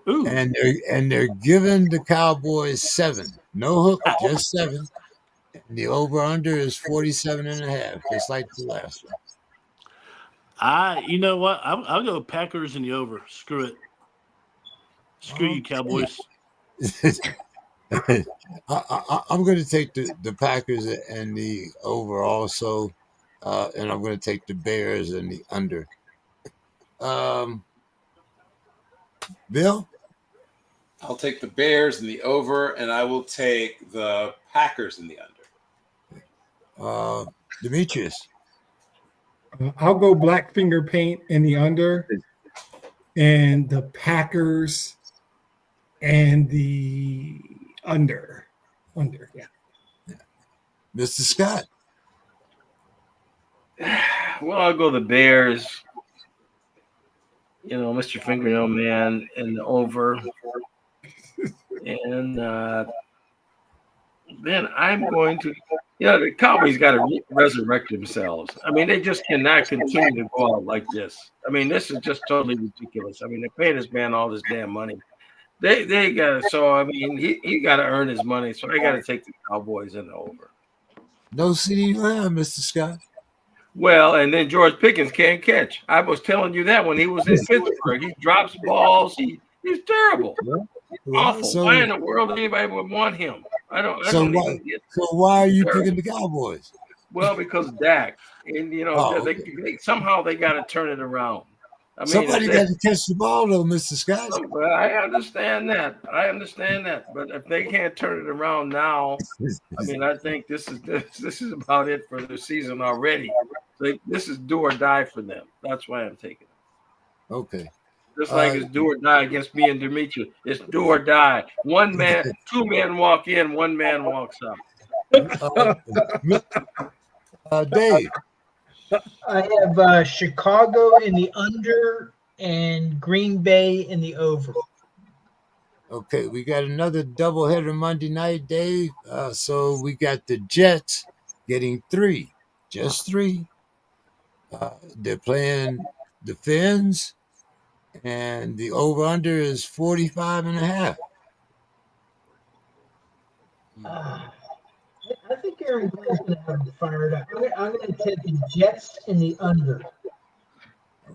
Ooh. And they're giving the Cowboys 7. No hook, just 7. And the over-under is 47.5, just like the last one. You know what? I'll go Packers in the over. Screw it. Screw you, Cowboys. I'm going to take the Packers and the over also, and I'm going to take the Bears and the under. Bill? I'll take the Bears in the over, and I will take the Packers in the under. Demetrius? I'll go black finger paint in the under, and the Packers and the under. Yeah. Mr. Scott? Well, I'll go the Bears. Mr. Fingernail Man and the over. And then I'm going to, the Cowboys got to resurrect themselves. I mean, they just cannot continue to go out like this. I mean, this is just totally ridiculous. I mean, they pay this man all this damn money. They got to, so I mean, he got to earn his money. So I got to take the Cowboys in the over. No CeeDee Lamb, Mr. Scott. Well, and then George Pickens can't catch. I was telling you that when he was in Pittsburgh. He drops balls. He's terrible. Well, Awful. so Why in the world anybody would want him? I don't why, even get. so why are you Terrible. picking the Cowboys? Well, because Dak, and they somehow they got to turn it around. I mean, Somebody got to catch the ball, though, Mr. Scott. I understand that. But if they can't turn it around now, I mean, I think this is about it for the season already. This is do or die for them. That's why I'm taking it. Okay. Just like it's do or die against me and Dimitri. It's do or die. One man, two men walk in, one man walks out. Dave. I have Chicago in the under and Green Bay in the over. Okay, we got another doubleheader Monday night, Dave. So we got the Jets getting 3, just 3. They're playing the Finns, and the over-under is 45.5. I think Aaron Glenn's going to have it fired up. I'm going to take the Jets in the under.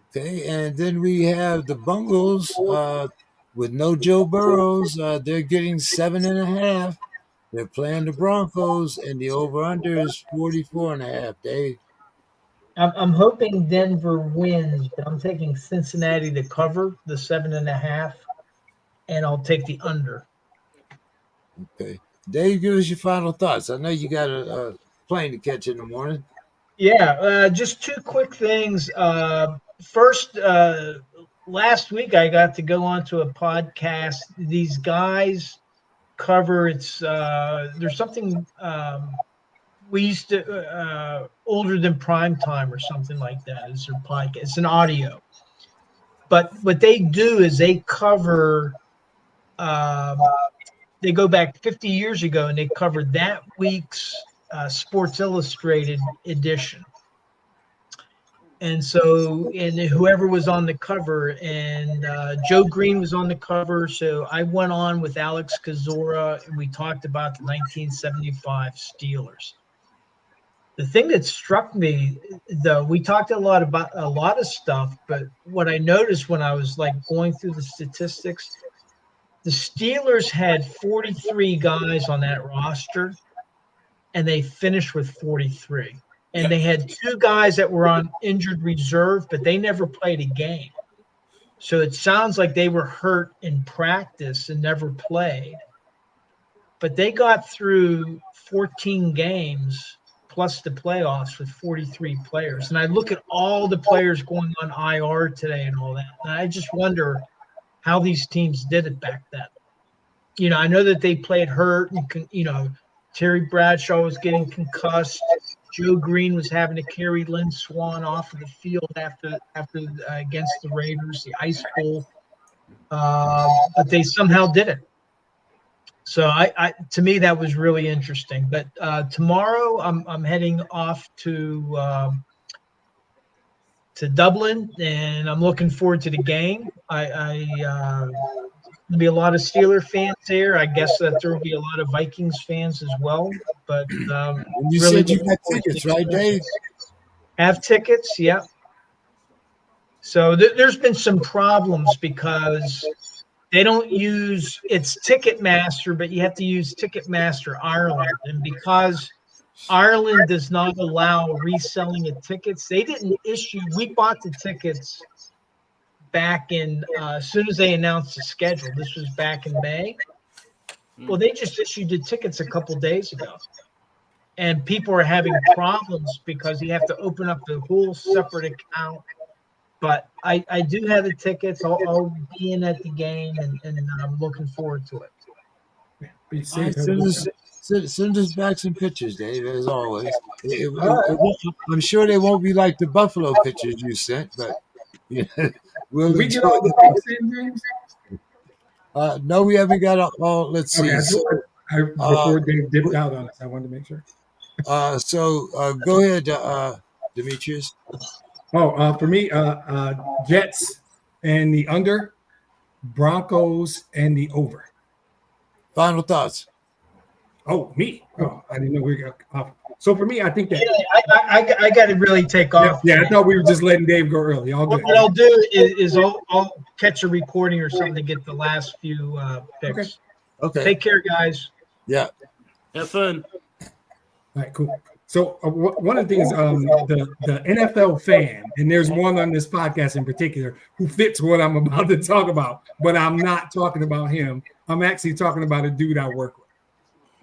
Okay, and then we have the Bungles with no Joe Burrows. They're getting 7.5. They're playing the Broncos, and the over-under is 44.5, Dave. I'm hoping Denver wins, but I'm taking Cincinnati to cover the 7.5, and I'll take the under. Okay. Dave, give us your final thoughts. I know you got a plane to catch in the morning. Yeah, just 2 quick things. First, last week I got to go onto a podcast. These guys cover there's something we used to older than prime time or something like that. It's their podcast. It's an audio. But what they do is they cover they go back 50 years ago and they covered that week's Sports Illustrated edition. And so, and whoever was on the cover, and Joe Green was on the cover. So I went on with Alex Kozora and we talked about the 1975 Steelers. The thing that struck me, though, we talked about a lot of stuff, but what I noticed when I was like going through the statistics, the Steelers had 43 guys on that roster, and they finished with 43. And they had 2 guys that were on injured reserve, but they never played a game. So it sounds like they were hurt in practice and never played. But they got through 14 games plus the playoffs with 43 players. And I look at all the players going on IR today and all that, and I just wonder how these teams did it back then. You know, I know that they played hurt and, Terry Bradshaw was getting concussed. Joe Green was having to carry Lynn Swann off of the field after against the Raiders, the Ice Bowl. But they somehow did it. So to me, that was really interesting. But tomorrow I'm heading off to Dublin, and I'm looking forward to the game. There'll be a lot of Steeler fans there. I guess that there will be a lot of Vikings fans as well. But And you really said you looking got forward to tickets, the right, Dave? have tickets, yeah. So there's been some problems because they don't use it's Ticketmaster, but you have to use Ticketmaster Ireland, and because Ireland does not allow reselling of tickets, they didn't issue. We bought the tickets back in as soon as they announced the schedule. This was back in May. Well, they just issued the tickets a couple days ago, and people are having problems because you have to open up the whole separate account. But I do have the tickets. I'll be in at the game, and I'm looking forward to it. Be All safe. right, send us back some pictures, Dave, as always. I'm sure they won't be like the Buffalo pictures you sent, but we'll Did we get enjoy all the them. picks in, James? No, we haven't got all. Let's see. Okay, before Dave dipped out on us, I wanted to make sure. Go ahead, Demetrius. For me, Jets and the under, Broncos and the over. Final thoughts. Oh, me. Oh, I didn't know we got off. So for me, I think that. I got to really take off. Yeah, I thought we were just letting Dave go early. All good. What I'll do is I'll catch a recording or something to get the last few picks. Okay. Take care, guys. Yeah. Have fun. All right, cool. So one of the things, the NFL fan, and there's one on this podcast in particular who fits what I'm about to talk about, but I'm not talking about him. I'm actually talking about a dude I work with.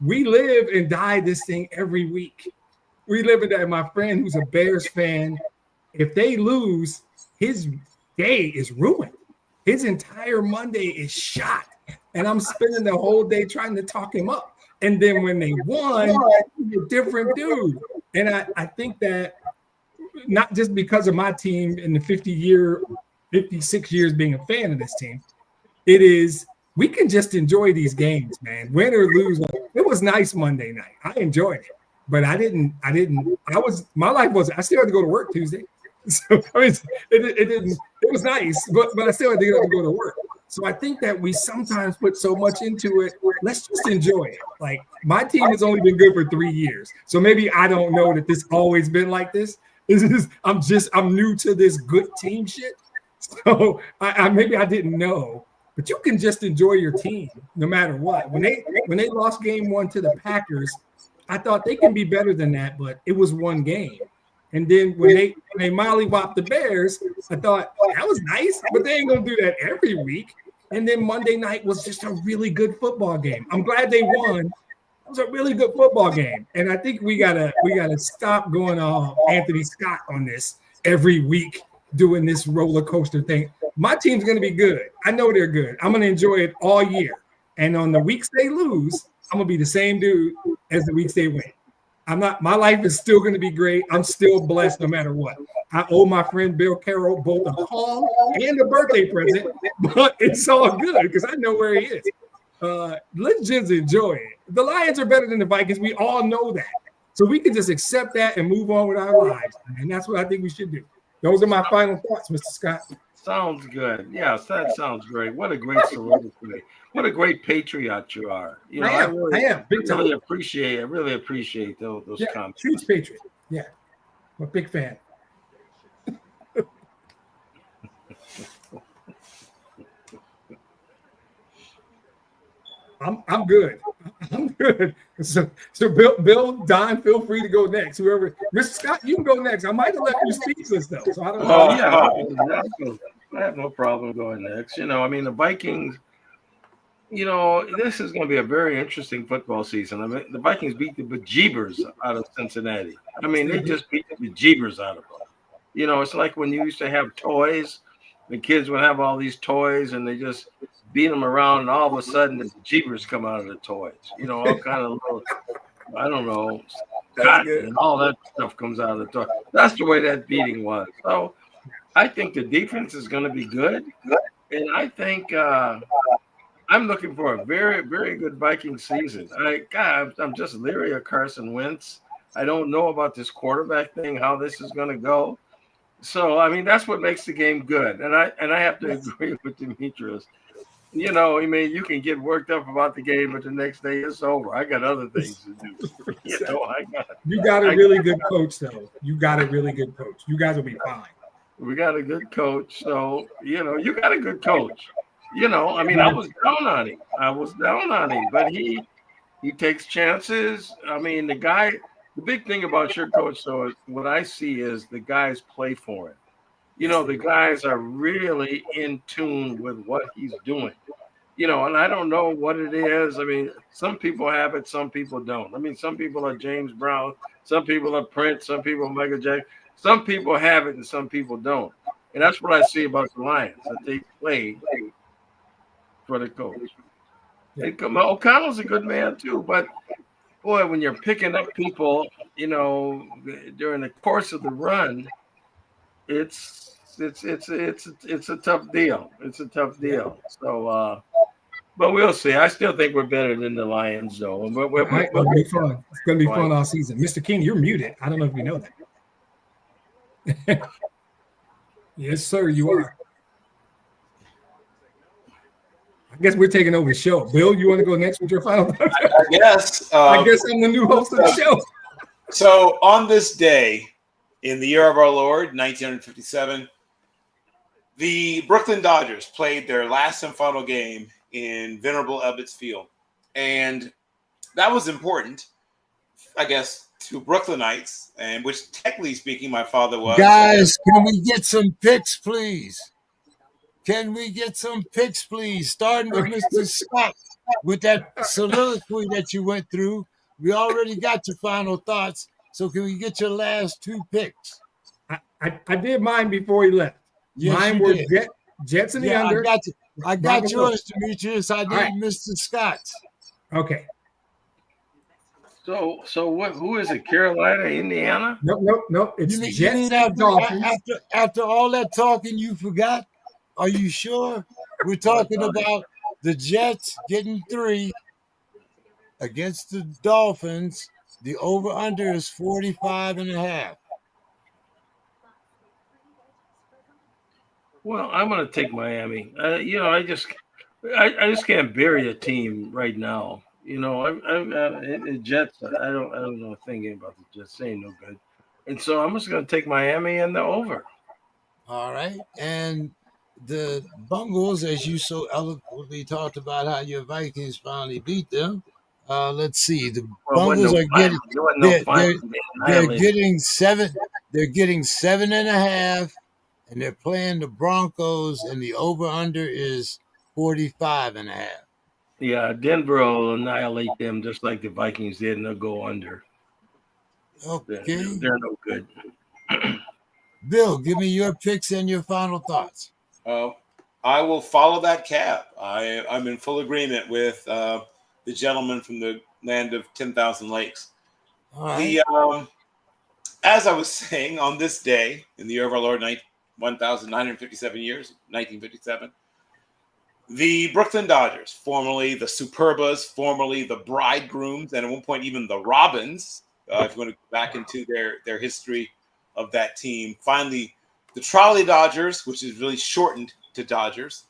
We live and die this thing every week. We live in that. My friend who's a Bears fan, if they lose, his day is ruined. His entire Monday is shot. And I'm spending the whole day trying to talk him up. And then when they won, he's a different dude. And I think that not just because of my team in the 56 years being a fan of this team, it is we can just enjoy these games, man. Win or lose. It was nice Monday night. I enjoyed it. But my life wasn't, I still had to go to work Tuesday. So I mean, it was nice, but I still had to get up and go to work. So I think that we sometimes put so much into it. Let's just enjoy it. Like my team has only been good for 3 years. So maybe I don't know that this always been like this. I'm new to this good team shit. So I maybe I didn't know, but you can just enjoy your team no matter what. When they lost game 1 to the Packers, I thought they can be better than that, but it was one game. And then when they mollywopped the Bears, I thought that was nice, but they ain't gonna do that every week. And then Monday night was just a really good football game. I'm glad they won. It was a really good football game. And I think we gotta stop going on Anthony Scott on this every week, doing this roller coaster thing. My team's gonna be good. I know they're good. I'm gonna enjoy it all year. And on the weeks they lose, I'm gonna be the same dude as the weeks they win. My life is still going to be great. I'm still blessed no matter what. I owe my friend Bill Carroll both a call and a birthday present, but it's all good because I know where he is. Let's just enjoy it. The Lions are better than the Vikings. We all know that. So we can just accept that and move on with our lives. And that's what I think we should do. Those are my final thoughts, Mr. Scott. Sounds good. Yes, that sounds great. What a great soliloquy. What a great patriot you are. You know, I am. Big time. I really appreciate those comments. Huge patriot. Yeah. I'm a big fan. I'm good. I'm good. So Bill, Don, feel free to go next. Whoever, Mr. Scott, you can go next. I might have left you speechless though. So I don't know. Oh yeah, I have no problem going next. You know, I mean the Vikings. You know, this is going to be a very interesting football season. I mean, the Vikings beat the bejeebers out of Cincinnati. I mean, they just beat the bejeebers out of them. You know, it's like when you used to have toys. The kids would have all these toys, and they just beat them around, and all of a sudden the bejeebers come out of the toys. You know, all kind of little, I don't know, cotton and all that stuff comes out of the toy. That's the way that beating was. So I think the defense is going to be good, and I think I'm looking for a very, very good Viking season. I'm just leery of Carson Wentz. I don't know about this quarterback thing, how this is going to go. So, I mean, that's what makes the game good. And I have to agree with Demetrius. You know, I mean, you can get worked up about the game, but the next day it's over. I got other things to do. You got a really good coach, though. You got a really good coach. You guys will be fine. We got a good coach. So, you know, you got a good coach. You know, I mean, I was down on him. But he takes chances. I mean, the big thing about your coach, though, is what I see is the guys play for him. You know, the guys are really in tune with what he's doing. You know, and I don't know what it is. I mean, some people have it, some people don't. I mean, some people are James Brown, some people are Prince, some people are Michael Jackson. Some people have it and some people don't. And that's what I see about the Lions, that they play for the coach. O'Connell's a good man too, but boy, when you're picking up people, you know, during the course of the run, it's a tough deal. It's a tough deal. So, but we'll see. I still think we're better than the Lions, though. It'll be fun. It's going to be fun all season. Mr. King, you're muted. I don't know if you know that. Yes, sir, you are. I guess we're taking over the show. Bill, you want to go next with your final thoughts? I guess. I guess I'm the new host of the show. So on this day, in the year of our Lord, 1957, the Brooklyn Dodgers played their last and final game in Venerable Ebbets Field. And that was important, I guess, to Brooklynites, and which technically speaking, my father was. Guys, can we get some picks, please? Can we get some picks, please? Starting with Mr. Scott with that soliloquy that you went through. We already got your final thoughts. So can we get your last 2 picks? I did mine before he left. Yes, mine you were did. Jets in the Yeah, under. I got yours, Demetrius. I need right. Mr. Scott's. Okay. So who is it? Carolina, Indiana? Nope. It's Jets You mean and Dolphins. after all that talking, you forgot? Are you sure? We're talking about the Jets getting 3 against the Dolphins. The over-under is 45.5. Well, I'm going to take Miami. I just can't bury a team right now. Jets. I don't know a thing about the Jets. They ain't no good, and so I'm just going to take Miami and the over. All right, and the Bungles, as you so eloquently talked about how your Vikings finally beat them. Let's see. The Bungles are getting they're getting 7. They're getting 7.5, and they're playing the Broncos, and the over/under is 45.5. Yeah, Denver will annihilate them just like the Vikings did, and they'll go under. Okay, they're no good. Bill, give me your picks and your final thoughts. I will follow that cap. I'm in full agreement with the gentleman from the land of 10,000 lakes. All right. As I was saying, on this day in the year of our Lord, 1,957 years, 1957, the Brooklyn Dodgers, formerly the Superbas, formerly the Bridegrooms, and at one point even the Robins, if you want to go back into their history of that team, finally the Trolley Dodgers, which is really shortened to Dodgers,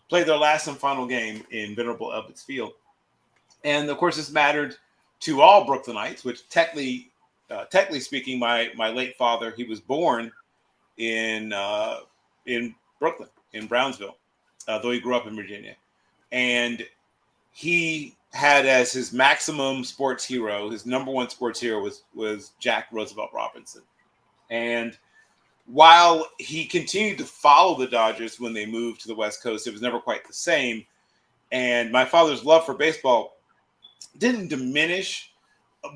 played their last and final game in Venerable Ebbets Field. And of course, this mattered to all Brooklynites, which technically speaking, my late father, he was born in Brooklyn, in Brownsville, though he grew up in Virginia. And he had as his maximum sports hero, his number one sports hero was Jack Roosevelt Robinson. And while he continued to follow the Dodgers when they moved to the West Coast, it was never quite the same. And my father's love for baseball didn't diminish,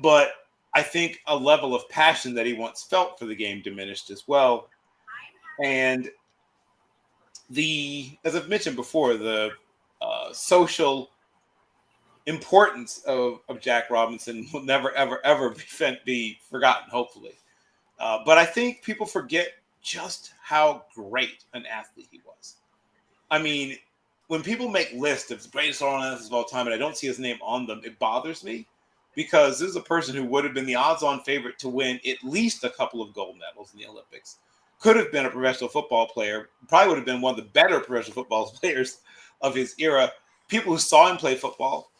but I think a level of passion that he once felt for the game diminished as well. And as I've mentioned before, the social importance of Jack Robinson will never, ever, ever be forgotten, hopefully. But I think people forget just how great an athlete he was. I mean, when people make lists of the greatest all athletes of all time and I don't see his name on them, it bothers me because this is a person who would have been the odds-on favorite to win at least a couple of gold medals in the Olympics. Could have been a professional football player, probably would have been one of the better professional football players of his era. People who saw him play football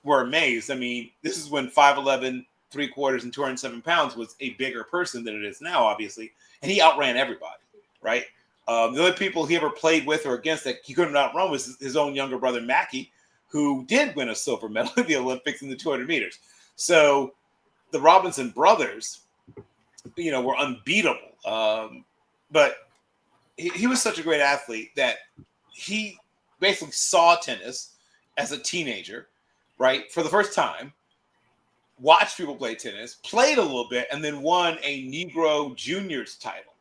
were amazed. I mean, this is when 5'11", 3/4, and 207 pounds was a bigger person than it is now, obviously. And he outran everybody, right? The only people he ever played with or against that he couldn't outrun was his own younger brother, Mackie, who did win a silver medal in the Olympics in the 200 meters. So the Robinson brothers, were unbeatable. But he was such a great athlete that he basically saw tennis as a teenager, right? For the first time, watched people play tennis, played a little bit, and then won a Negro Juniors title,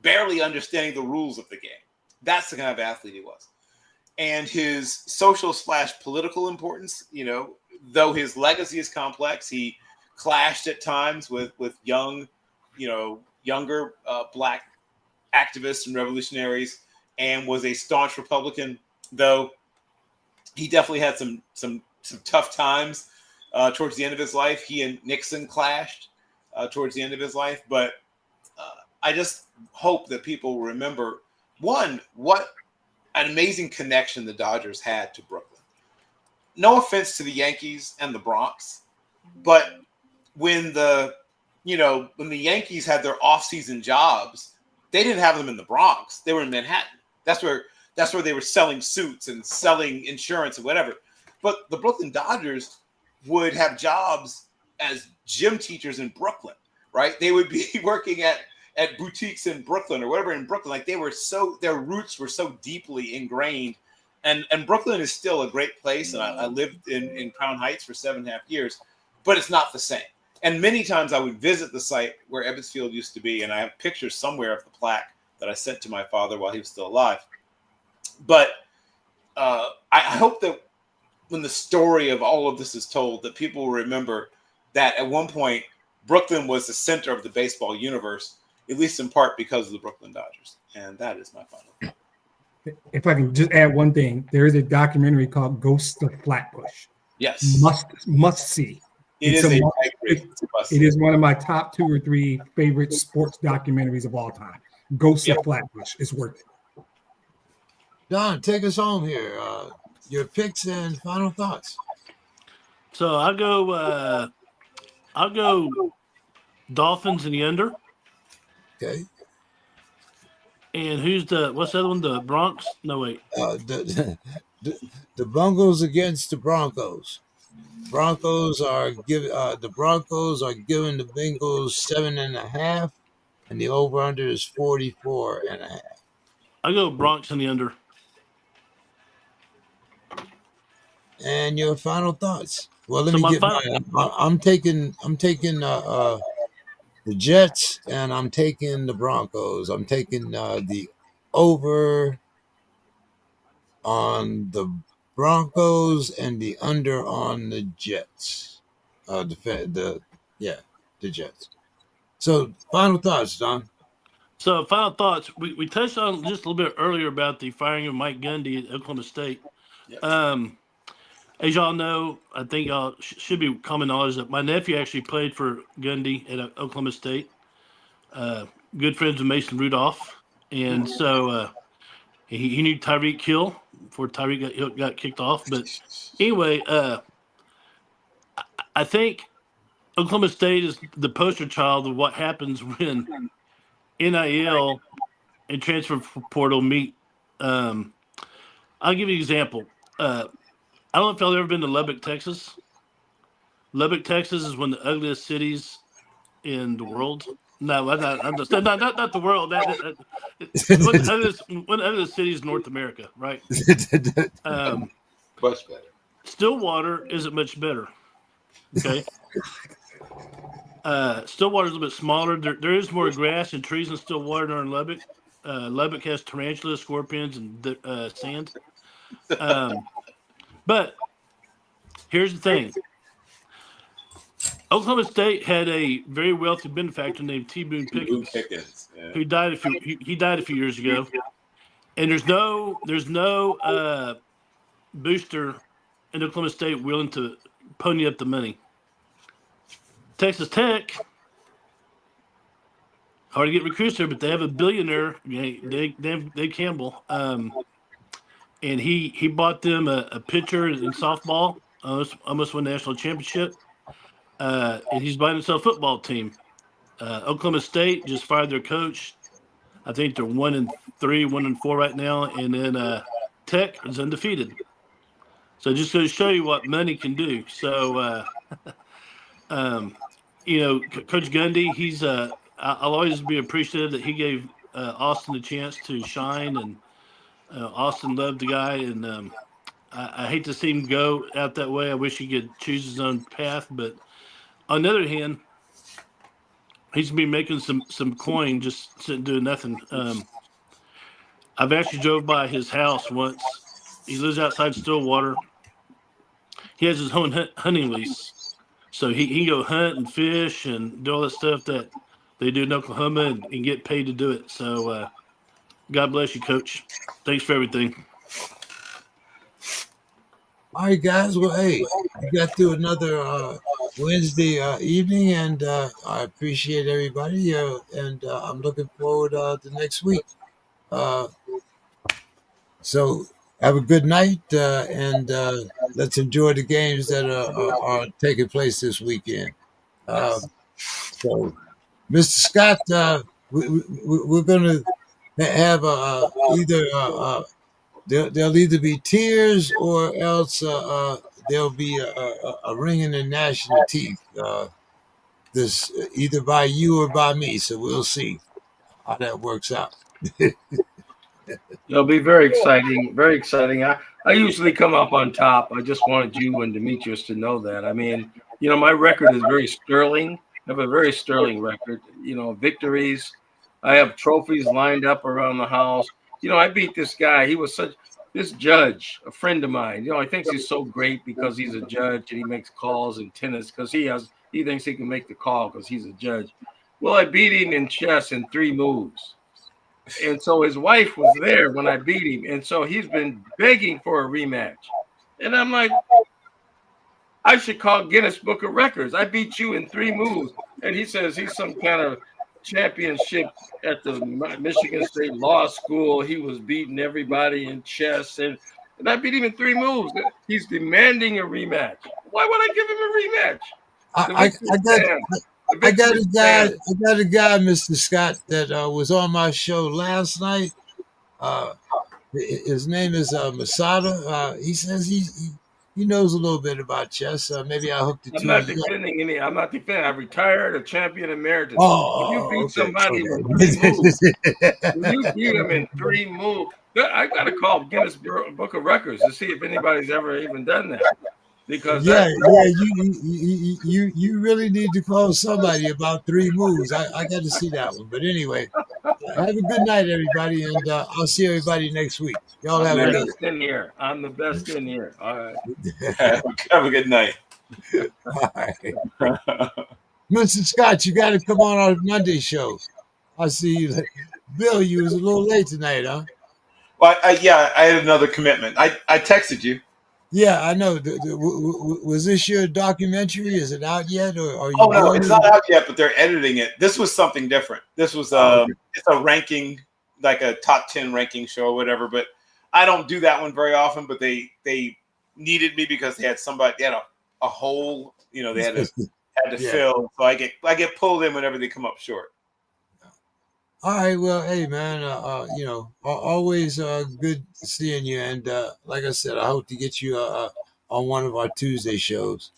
barely understanding the rules of the game. That's the kind of athlete he was. And his social/political importance, though his legacy is complex, he clashed at times with younger Black activists and revolutionaries and was a staunch Republican, though he definitely had some tough times towards the end of his life. He and Nixon clashed towards the end of his life. But I just hope that people remember, one, what an amazing connection the Dodgers had to Brooklyn. no offense to the Yankees and the Bronx, but when the Yankees had their off-season jobs, they didn't have them in the Bronx. They were in Manhattan. That's where they were selling suits and selling insurance and whatever. But the Brooklyn Dodgers would have jobs as gym teachers in Brooklyn, right? They would be working at boutiques in Brooklyn or whatever in Brooklyn. Like their roots were so deeply ingrained. And Brooklyn is still a great place. And I lived in Crown Heights for 7.5 years, but it's not the same. And many times I would visit the site where Ebbets Field used to be, and I have pictures somewhere of the plaque that I sent to my father while he was still alive. But I hope that when the story of all of this is told, that people will remember that at one point, Brooklyn was the center of the baseball universe, at least in part because of the Brooklyn Dodgers. And that is my final thought. If I can just add one thing, there is a documentary called Ghosts of Flatbush. Yes. Must see. It is one of my top 2 or 3 favorite sports documentaries of all time. Ghosts of Flatbush is worth it. Don, take us home here. Your picks and final thoughts. So I'll go Dolphins in the under. Okay. And what's the other one? The Bronx? No, wait. The Bungles against the Broncos. The Broncos are giving the Bengals 7.5, and the over/under is 44.5. I go Bronx in the under. And your final thoughts? Well, let So me my get mine. I'm taking the Jets, and I'm taking the Broncos. I'm taking the over on the Broncos and the under on the Jets. The Jets. So, final thoughts, Don. So final thoughts. We touched on just a little bit earlier about the firing of Mike Gundy at Oklahoma State. Yes. As y'all know, I think y'all should be common knowledge that my nephew actually played for Gundy at Oklahoma State. Good friends with Mason Rudolph. And so he knew Tyreek Hill before Tyreek got kicked off. But anyway, I think Oklahoma State is the poster child of what happens when NIL and transfer portal meet. I'll give you an example. I don't know if y'all ever been to Lubbock, Texas. Lubbock, Texas is one of the ugliest cities in the world. No, not the world. One of the ugliest cities in North America, right? Much better. Stillwater isn't much better. Okay. Stillwater is a little bit smaller. There is more grass and trees in Stillwater than in Lubbock. Lubbock has tarantulas, scorpions, and sand. But here's the thing. Oklahoma State had a very wealthy benefactor named T. Boone Pickens, who died a few years ago. And there's no booster in Oklahoma State willing to pony up the money. Texas Tech, hard to get recruits there, but they have a billionaire, Dave Campbell, and he bought them a pitcher in softball, almost won the national championship, and he's buying himself a football team. Oklahoma State just fired their coach. I think they're 1-3, 1-4 right now, and then Tech is undefeated. So just to show you what money can do. So, Coach Gundy, he's I'll always be appreciative that he gave Austin a chance to shine, and Austin loved the guy, and I hate to see him go out that way. I wish he could choose his own path, but on the other hand, he's been making some coin just sitting doing nothing. I've actually drove by his house once. He lives outside Stillwater. He has his own hunting lease, so he can go hunt and fish and do all that stuff that they do in Oklahoma and get paid to do it. So God bless you, Coach. Thanks for everything. All right, guys. Well, hey, we got through another Wednesday evening, and I appreciate everybody, and I'm looking forward to next week. So have a good night, and let's enjoy the games that are taking place this weekend. So, Mr. Scott, we're going to have either there'll either be tears or else there'll be a ringing in gnashing of teeth. This either by you or by me. So we'll see how that works out. It'll be very exciting, very exciting. I usually come up on top. I just wanted you and Demetrius to know that. I mean, my record is very sterling. I have a very sterling record. Victories. I have trophies lined up around the house. I beat this guy. He was this judge, a friend of mine. I think he's so great because he's a judge and he makes calls in tennis because he thinks he can make the call because he's a judge. Well, I beat him in chess in 3 moves. And so his wife was there when I beat him. And so he's been begging for a rematch. And I'm like, I should call Guinness Book of Records. I beat you in 3 moves. And he says he's some kind of championship at the Michigan State Law School. He was beating everybody in chess. And I beat him in 3 moves. He's demanding a rematch. Why would I give him a rematch? I got a guy, Mr. Scott, that was on my show last night. His name is Masada. He says he knows a little bit about chess. Maybe I hooked it to I'm not defending any. I'm not defending. I retired a champion emeritus. Oh, if you beat okay. somebody with 3 moves, if you beat him in 3 moves, I got to call Guinness Book of Records to see if anybody's ever even done that. Because you really need to call somebody about 3 moves. I got to see that one. But anyway, have a good night, everybody, and I'll see everybody next week. Y'all have a good night. I'm the best in here. All right. Have a good night. All right. Mr. Scott, you got to come on our Monday show. I see you. Bill, you was a little late tonight, huh? Well, I had another commitment. I texted you. Yeah, I know. Was this your documentary? Is it out yet, or are you? Oh no, it's not out yet, but they're editing it. This was something different. This was it's a ranking, like a top 10 ranking show or whatever. But I don't do that one very often. But they needed me because they had a hole. They had to fill. So I get pulled in whenever they come up short. All right, well, hey man, always good seeing you, and like I said, I hope to get you on one of our Tuesday shows.